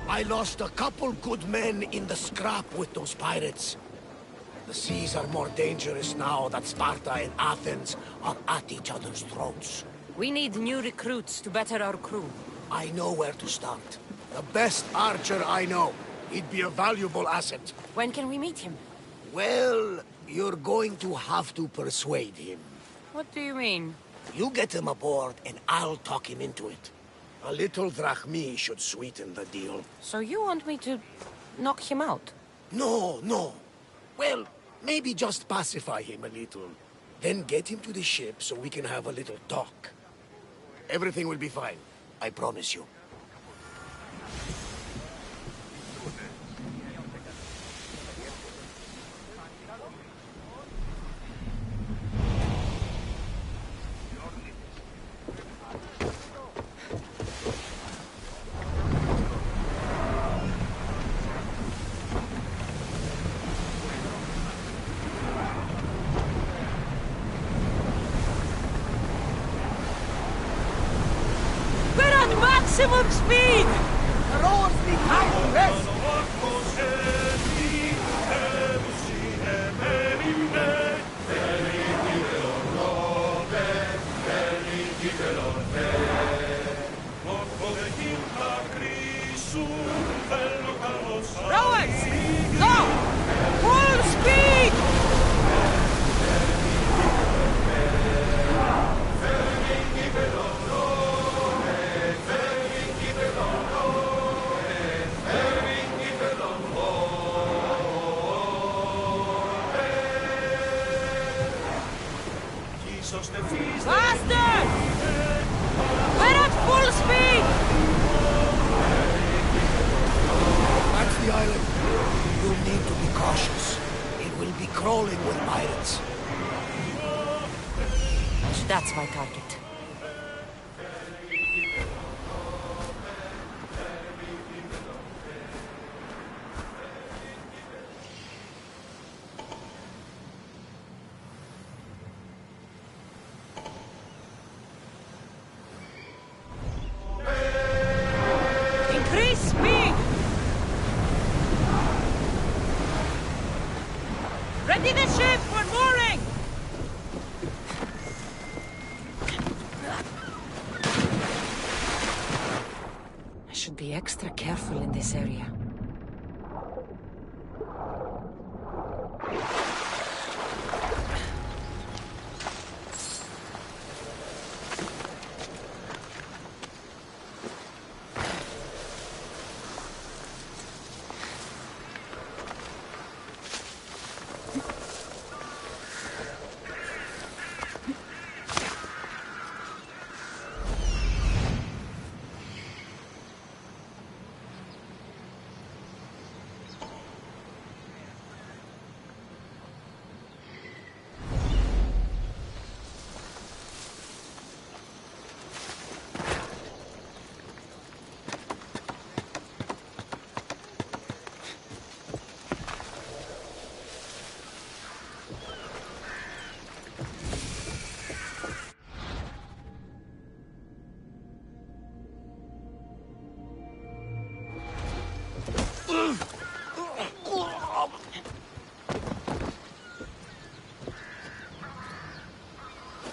I lost a couple good men in the scrap with those pirates. The seas are more dangerous now that Sparta and Athens are at each other's throats. We need new recruits to better our crew. I know where to start. The best archer I know. He'd be a valuable asset. When can we meet him? Well, you're going to have to persuade him. What do you mean? You get him aboard and I'll talk him into it. A little drachmi should sweeten the deal. So you want me to knock him out? No, no. Well, maybe just pacify him a little. Then get him to the ship so we can have a little talk. Everything will be fine. I promise you. Maximum speed! Rowers need time to rest! Rowers! Go! Full speed! Faster! We're at full speed! That's the island. You need to be cautious. It will be crawling with pirates. That's my target. Increase speed! Ready the ship for mooring! I should be extra careful in this area.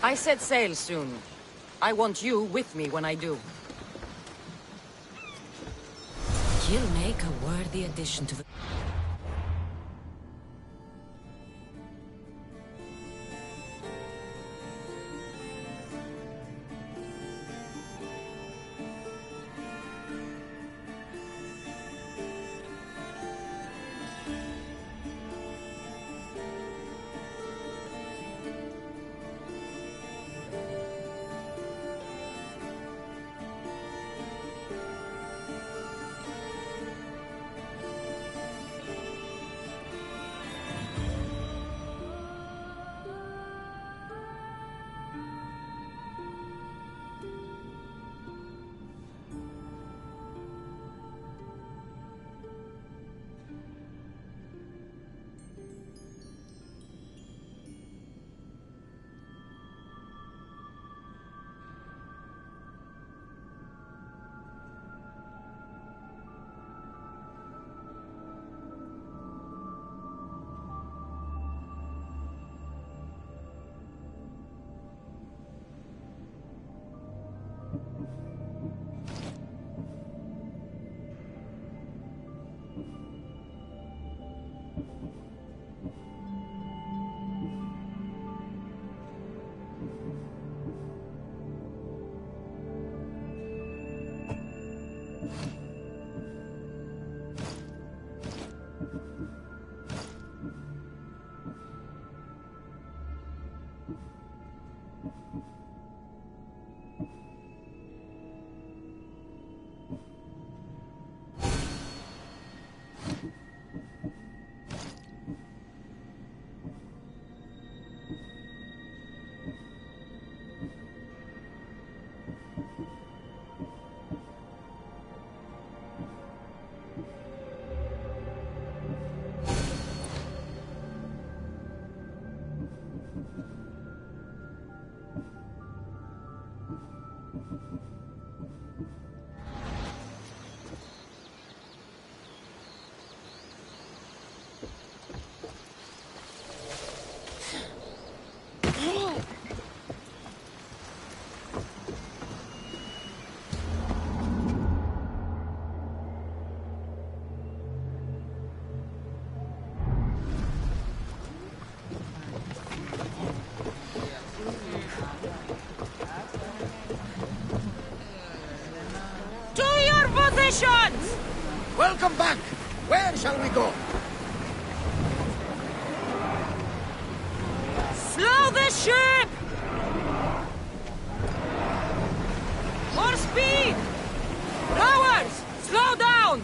I set sail soon. I want you with me when I do. You'll make a worthy addition to the... positions! Welcome back! Where shall we go? Slow the ship! More speed! Rowers, slow down!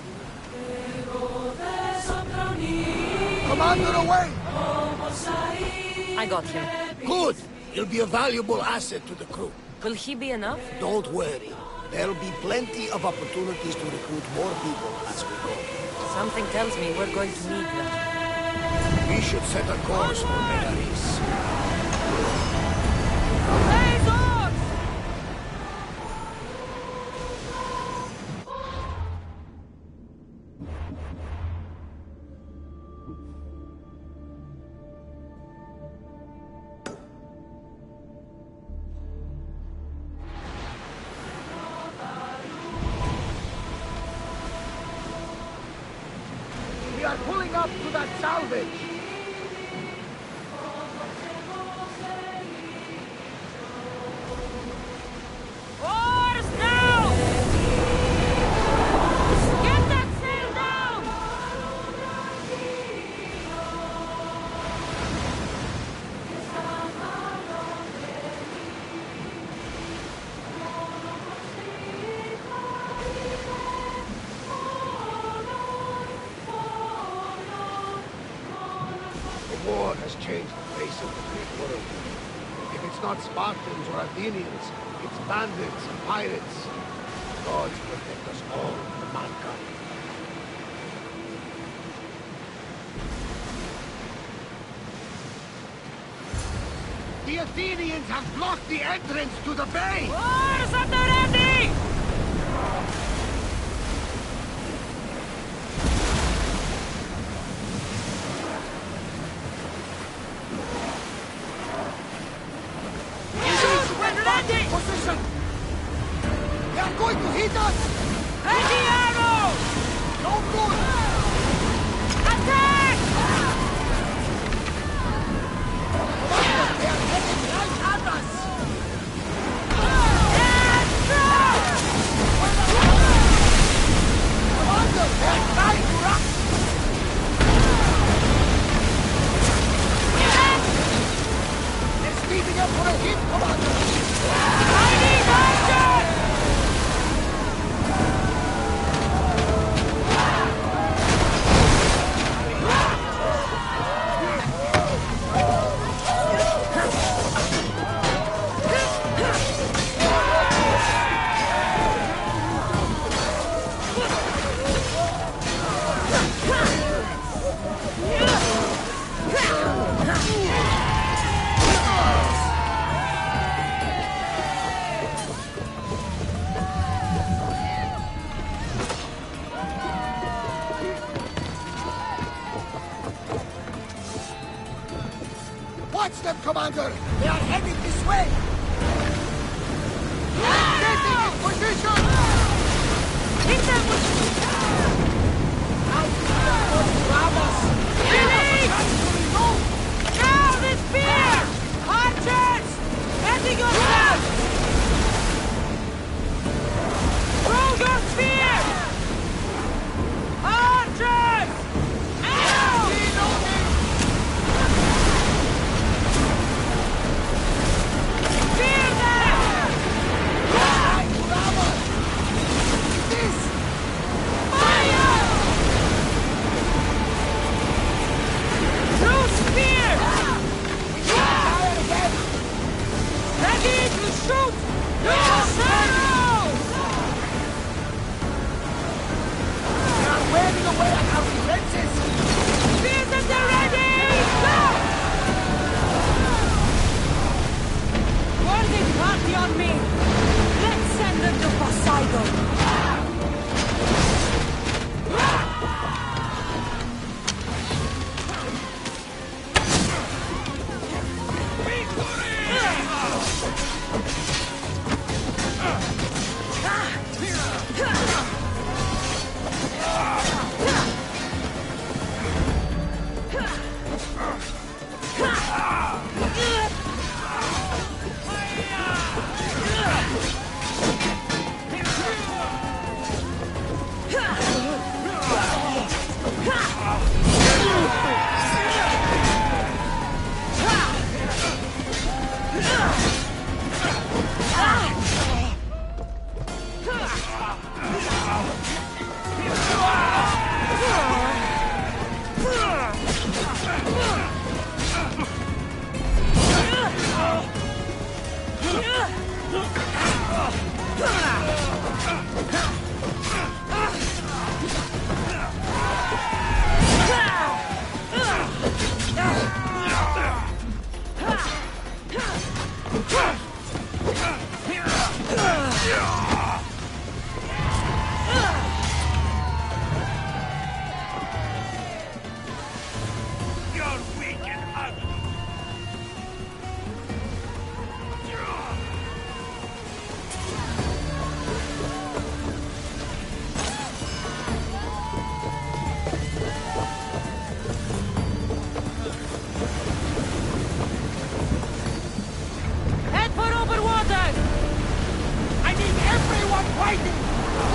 Commander, away! I got him. Good! He'll be a valuable asset to the crew. Will he be enough? Don't worry. There'll be plenty of opportunities to recruit more people as we go. Something tells me we're going to need them. We should set a course for Megaris. We are pulling up to that salvage. Oars now! Get that sail down! The war has changed the face of the Greek world. If it's not Spartans or Athenians, it's bandits and pirates. Gods protect us all from mankind. The Athenians have blocked the entrance to the bay! Oars at the ready! Position! They are going to hit us! Ready arrows! No good! Attack! Commander, they are heading right at us! Commander, they are trying to rush! They're speeding up for a hit, Commander! I need action! Watch them, Commander! They are heading this way! Getting in position! Hit them with... Now grab us! Release! Now the spear! Archers! Heading yourself! Throw your spear! Archers! Now! Spear them! Fire! Through spear!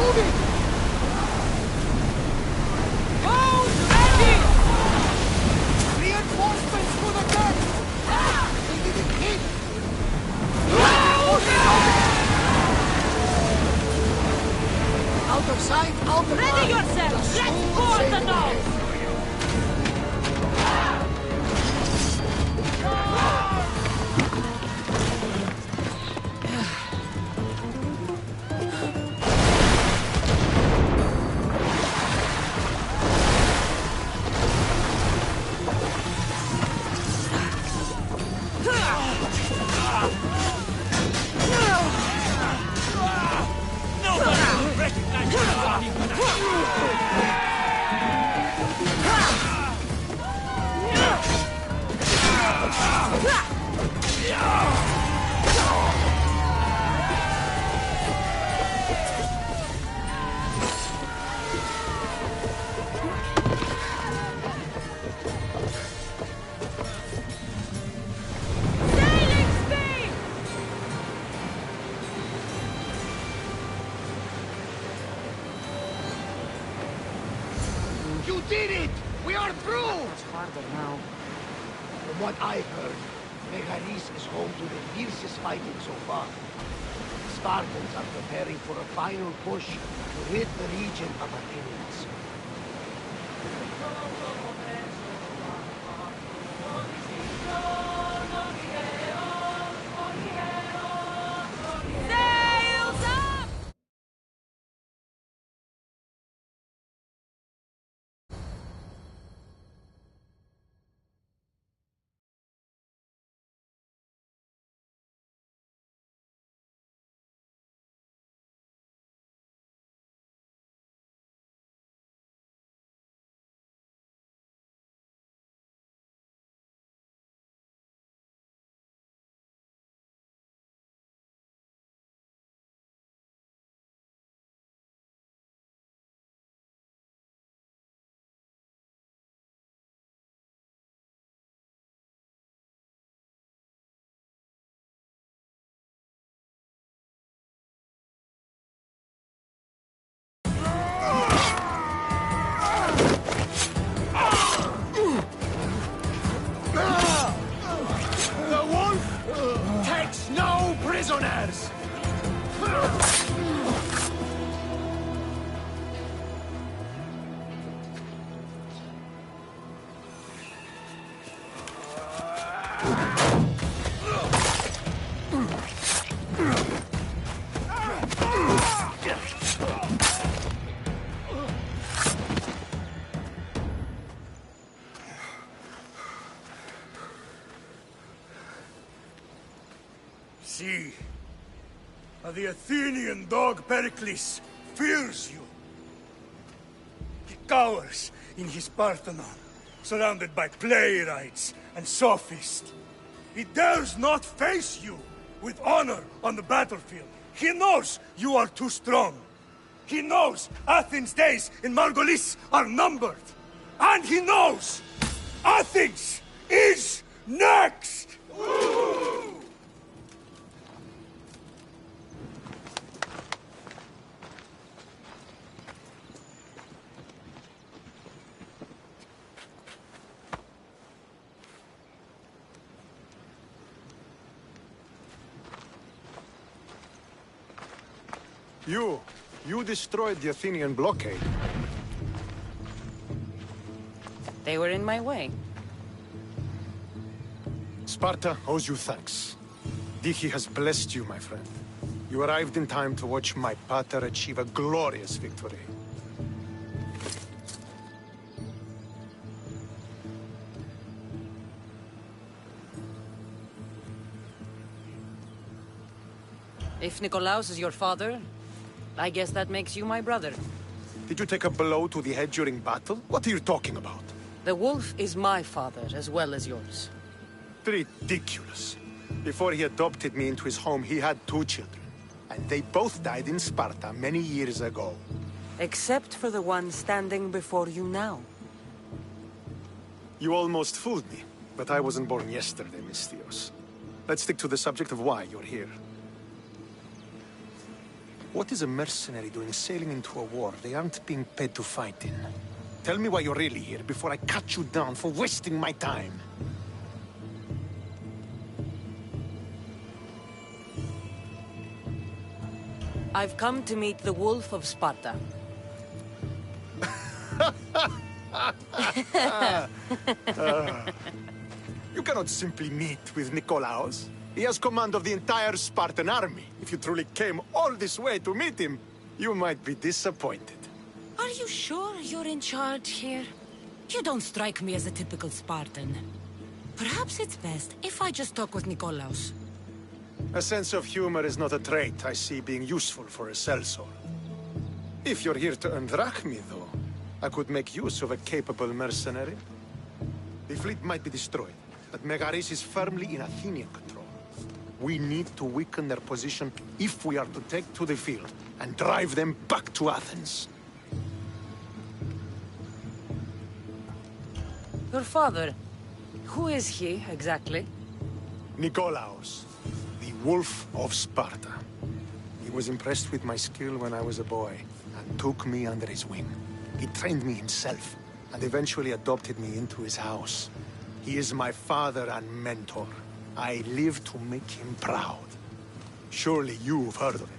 moving! Bows ready! Reinforcements to the deck! They didn't hit! Out of sight, out of mind! Ready yourself! Let's board the nose! You did it! We are through! It's harder now. From what I heard, Megaris is home to the fiercest fighting so far. The Spartans are preparing for a final push to rid the region of Athenians. Sails up! The wolf takes no prisoners! See, the Athenian dog Pericles fears you. He cowers in his Parthenon, surrounded by playwrights and sophists. He dares not face you with honor on the battlefield. He knows you are too strong. He knows Athens' days in Margolis are numbered. And he knows Athens is next! You destroyed the Athenian blockade. They were in my way. Sparta owes you thanks. Diki has blessed you, my friend. You arrived in time to watch my pater achieve a glorious victory. If Nikolaos is your father, I guess that makes you my brother. Did you take a blow to the head during battle? What are you talking about? The wolf is my father as well as yours. Ridiculous. Before he adopted me into his home, he had 2 children. And they both died in Sparta many years ago. Except for the one standing before you now. You almost fooled me, but I wasn't born yesterday, Mystios. Let's stick to the subject of why you're here. What is a mercenary doing sailing into a war they aren't being paid to fight in? Tell me why you're really here before I cut you down for wasting my time. I've come to meet the Wolf of Sparta. You cannot simply meet with Nikolaos. He has command of the entire Spartan army. If you truly came all this way to meet him, you might be disappointed. Are you sure you're in charge here? You don't strike me as a typical Spartan. Perhaps it's best if I just talk with Nikolaos. A sense of humor is not a trait I see being useful for a sellsword. If you're here to earn drachmi, though, I could make use of a capable mercenary. The fleet might be destroyed, but Megaris is firmly in Athenian control. We need to weaken their position if we are to take to the field and drive them back to Athens. Your father, who is he exactly? Nikolaos, the Wolf of Sparta. He was impressed with my skill when I was a boy and took me under his wing. He trained me himself and eventually adopted me into his house. He is my father and mentor. I live to make him proud. Surely you've heard of him.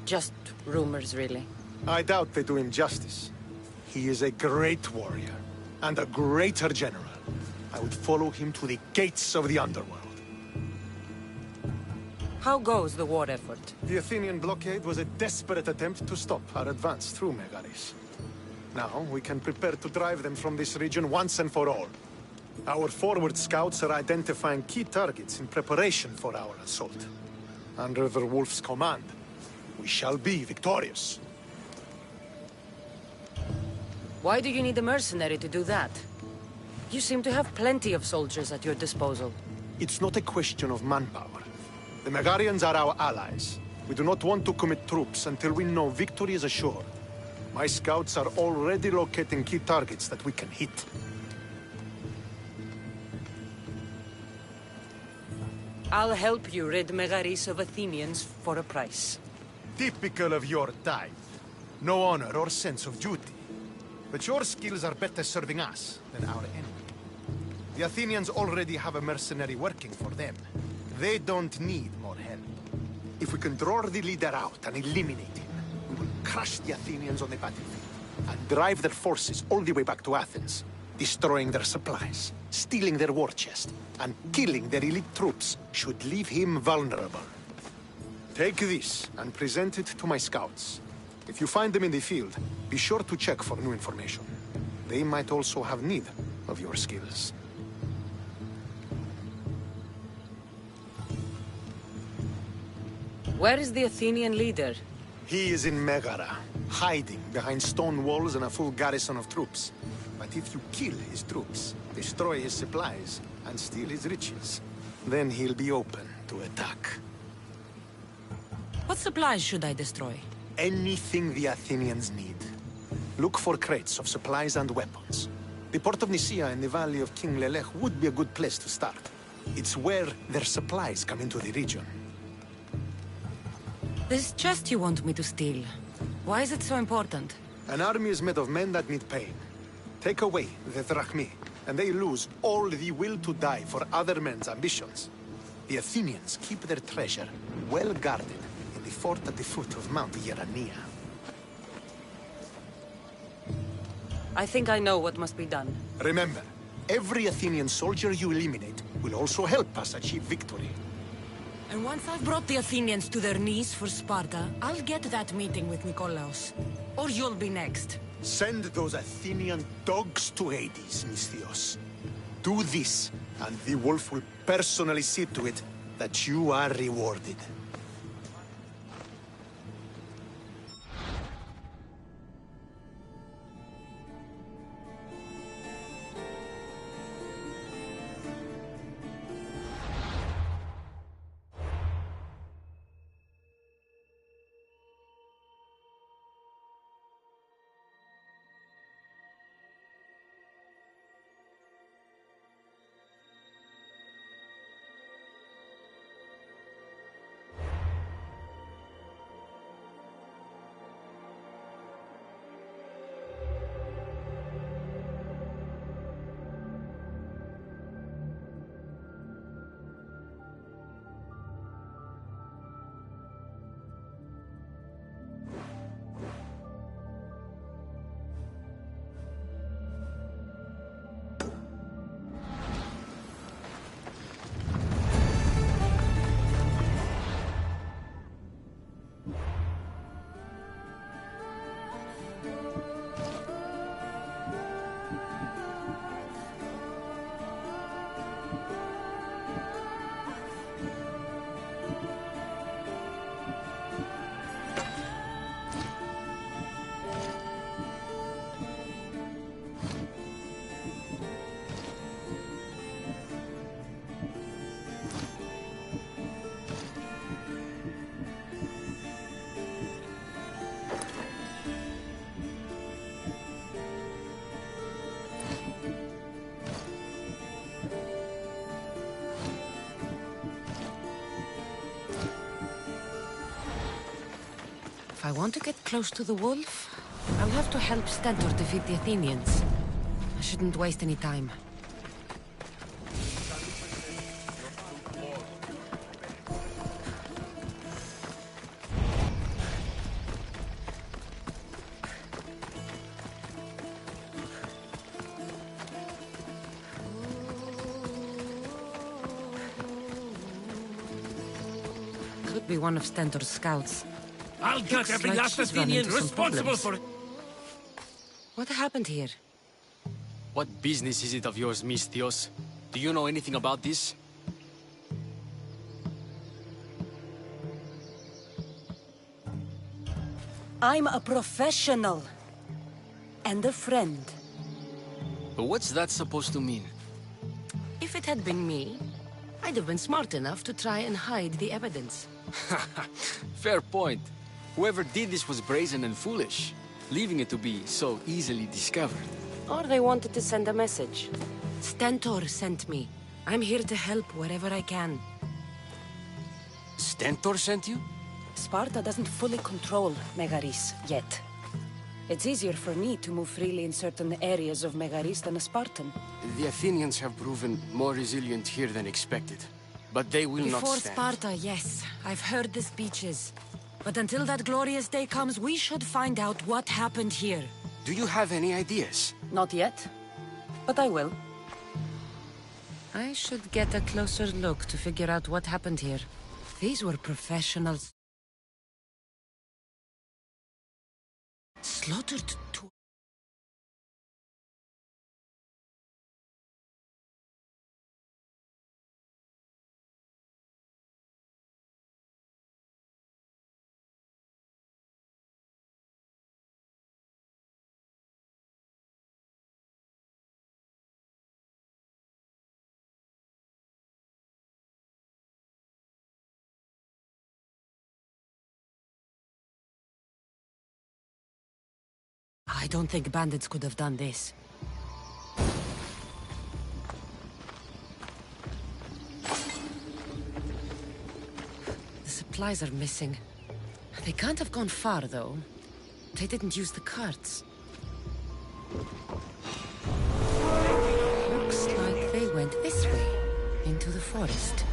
Just rumors, really. I doubt they do him justice. He is a great warrior and a greater general. I would follow him to the gates of the underworld. How goes the war effort? The Athenian blockade was a desperate attempt to stop our advance through Megaris. Now we can prepare to drive them from this region once and for all. Our forward scouts are identifying key targets in preparation for our assault. Under the Wolf's command, we shall be victorious. Why do you need a mercenary to do that? You seem to have plenty of soldiers at your disposal. It's not a question of manpower. The Megarians are our allies. We do not want to commit troops until we know victory is assured. My scouts are already locating key targets that we can hit. I'll help you rid Megaris of Athenians for a price. Typical of your type. No honor or sense of duty. But your skills are better serving us than our enemy. The Athenians already have a mercenary working for them. They don't need more help. If we can draw the leader out and eliminate him, we will crush the Athenians on the battlefield and drive their forces all the way back to Athens, destroying their supplies, stealing their war chest, and killing their elite troops should leave him vulnerable. Take this and present it to my scouts. If you find them in the field, be sure to check for new information. They might also have need of your skills. Where is the Athenian leader? He is in Megara, hiding behind stone walls and a full garrison of troops. But if you kill his troops, destroy his supplies, and steal his riches, then he'll be open to attack. What supplies should I destroy? Anything the Athenians need. Look for crates of supplies and weapons. The port of Nicaea in the valley of King Lelech would be a good place to start. It's where their supplies come into the region. This chest you want me to steal. Why is it so important? An army is made of men that need pain. Take away the drachmi, and they lose all the will to die for other men's ambitions. The Athenians keep their treasure well guarded in the fort at the foot of Mount Yerania. I think I know what must be done. Remember, every Athenian soldier you eliminate will also help us achieve victory. And once I've brought the Athenians to their knees for Sparta, I'll get that meeting with Nikolaos. Or you'll be next. Send those Athenian dogs to Hades, Misthios. Do this, and the wolf will personally see to it that you are rewarded. I want to get close to the wolf, I'll have to help Stentor defeat the Athenians. I shouldn't waste any time. Could be one of Stentor's scouts. I'll get every like last she's run Athenian into some responsible problems. for it. What happened here? What business is it of yours, Misthios? Do you know anything about this? I'm a professional. And a friend. But what's that supposed to mean? If it had been me, I'd have been smart enough to try and hide the evidence. Fair point. Whoever did this was brazen and foolish, leaving it to be so easily discovered. Or they wanted to send a message. Stentor sent me. I'm here to help wherever I can. Stentor sent you? Sparta doesn't fully control Megaris yet. It's easier for me to move freely in certain areas of Megaris than a Spartan. The Athenians have proven more resilient here than expected. But they will not Before stand. Sparta, yes. I've heard the speeches. But until that glorious day comes, we should find out what happened here. Do you have any ideas? Not yet. But I will. I should get a closer look to figure out what happened here. These were professionals. Slaughtered to... I don't think bandits could have done this. The supplies are missing. They can't have gone far, though. They didn't use the carts. Looks like they went this way, into the forest.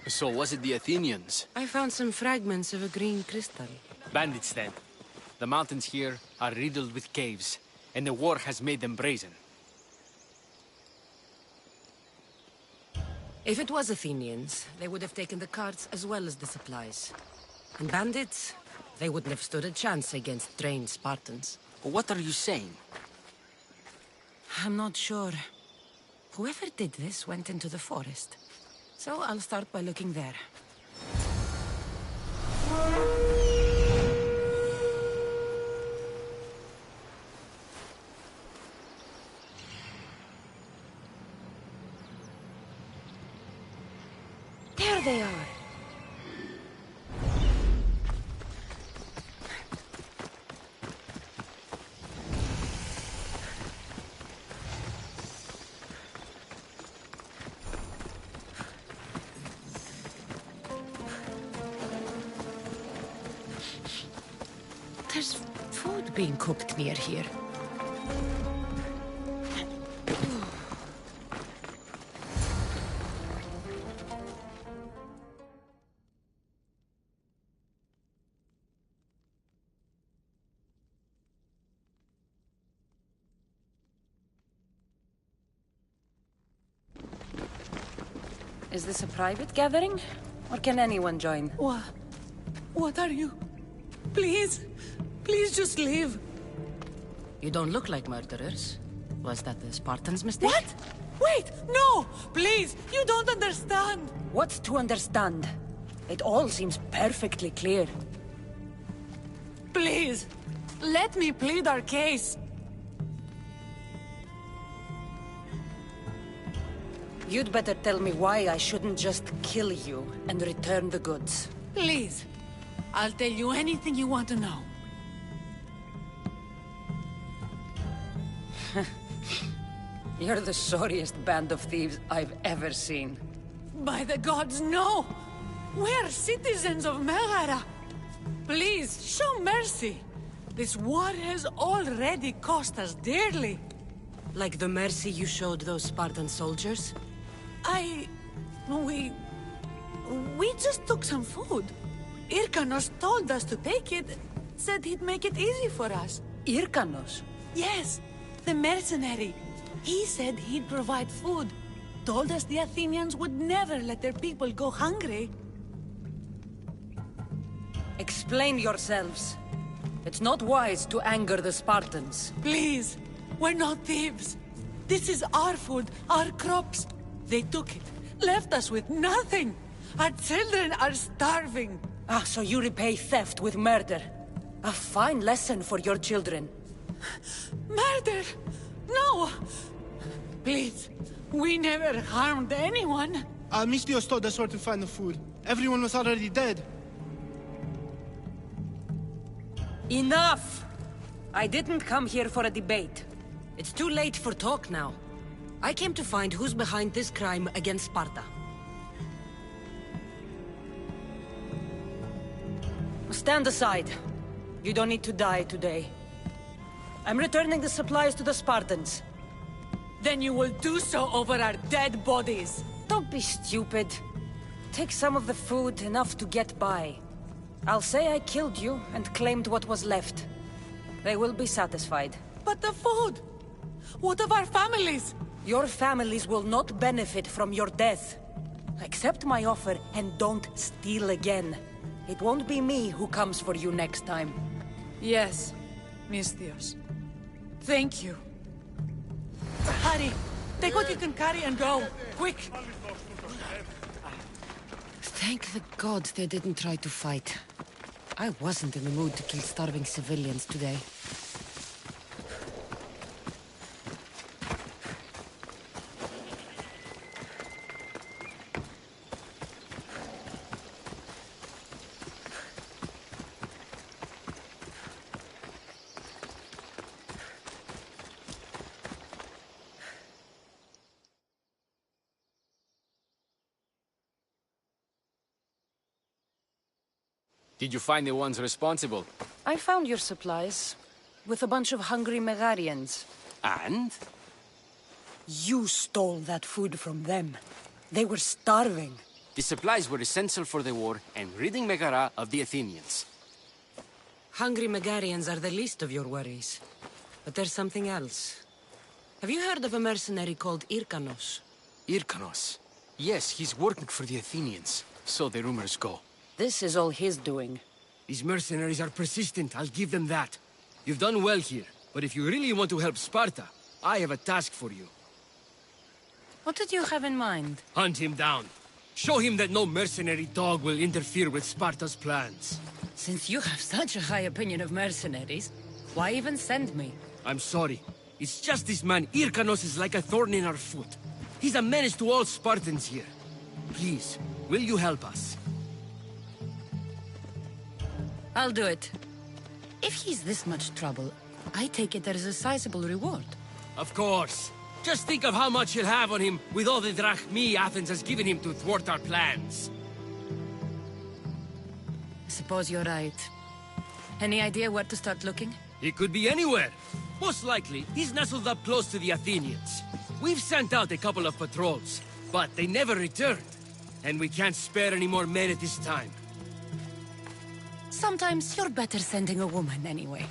So was it the Athenians? I found some fragments of a green crystal. Bandits then. The mountains here are riddled with caves, and the war has made them brazen. If it was Athenians, they would have taken the carts as well as the supplies. And bandits, they wouldn't have stood a chance against trained Spartans. What are you saying? I'm not sure. Whoever did this went into the forest. So I'll start by looking there. There they are. There's food being cooked near here. Is this a private gathering? Or can anyone join? What are you? Please, please just leave. You don't look like murderers. Was that the Spartans' mistake? What? Wait, no! Please, you don't understand. What's to understand? It all seems perfectly clear. Please, let me plead our case. You'd better tell me why I shouldn't just kill you and return the goods. Please, I'll tell you anything you want to know. You're the sorriest band of thieves I've ever seen. By the gods, no! We're citizens of Megara. Please, show mercy. This war has already cost us dearly. Like the mercy you showed those Spartan soldiers? We just took some food. Irkanos told us to take it, said he'd make it easy for us. Irkanos? Yes, the mercenary. He said he'd provide food. Told us the Athenians would never let their people go hungry. Explain yourselves. It's not wise to anger the Spartans. Please, we're not thieves. This is our food, our crops. They took it, left us with nothing. Our children are starving. Ah, so you repay theft with murder. A fine lesson for your children. Murder? No! Please, we never harmed anyone. Mistios told us where to find the food. Everyone was already dead. Enough! I didn't come here for a debate. It's too late for talk now. I came to find who's behind this crime against Sparta. Stand aside. You don't need to die today. I'm returning the supplies to the Spartans. Then you will do so over our dead bodies. Don't be stupid. Take some of the food, enough to get by. I'll say I killed you and claimed what was left. They will be satisfied. But the food! What of our families? Your families will not benefit from your death. Accept my offer and don't steal again. It won't be me who comes for you next time. Yes, Mistios. Thank you. Hurry! Take what you can carry and go! Quick! Thank the gods they didn't try to fight. I wasn't in the mood to kill starving civilians today. Did you find the ones responsible? I found your supplies, with a bunch of hungry Megarians. And? You stole that food from them. They were starving. The supplies were essential for the war and ridding Megara of the Athenians. Hungry Megarians are the least of your worries. But there's something else. Have you heard of a mercenary called Irkanos? Irkanos? Yes, he's working for the Athenians. So the rumors go. This is all his doing. These mercenaries are persistent, I'll give them that. You've done well here, but if you really want to help Sparta, I have a task for you. What did you have in mind? Hunt him down. Show him that no mercenary dog will interfere with Sparta's plans. Since you have such a high opinion of mercenaries, why even send me? I'm sorry. It's just this man, Irkanos, is like a thorn in our foot. He's a menace to all Spartans here. Please, will you help us? I'll do it. If he's this much trouble, I take it there is a sizable reward. Of course. Just think of how much he'll have on him with all the drachmi Athens has given him to thwart our plans. I suppose you're right. Any idea where to start looking? He could be anywhere. Most likely, he's nestled up close to the Athenians. We've sent out a couple of patrols, but they never returned. And we can't spare any more men at this time. Sometimes you're better sending a woman anyway.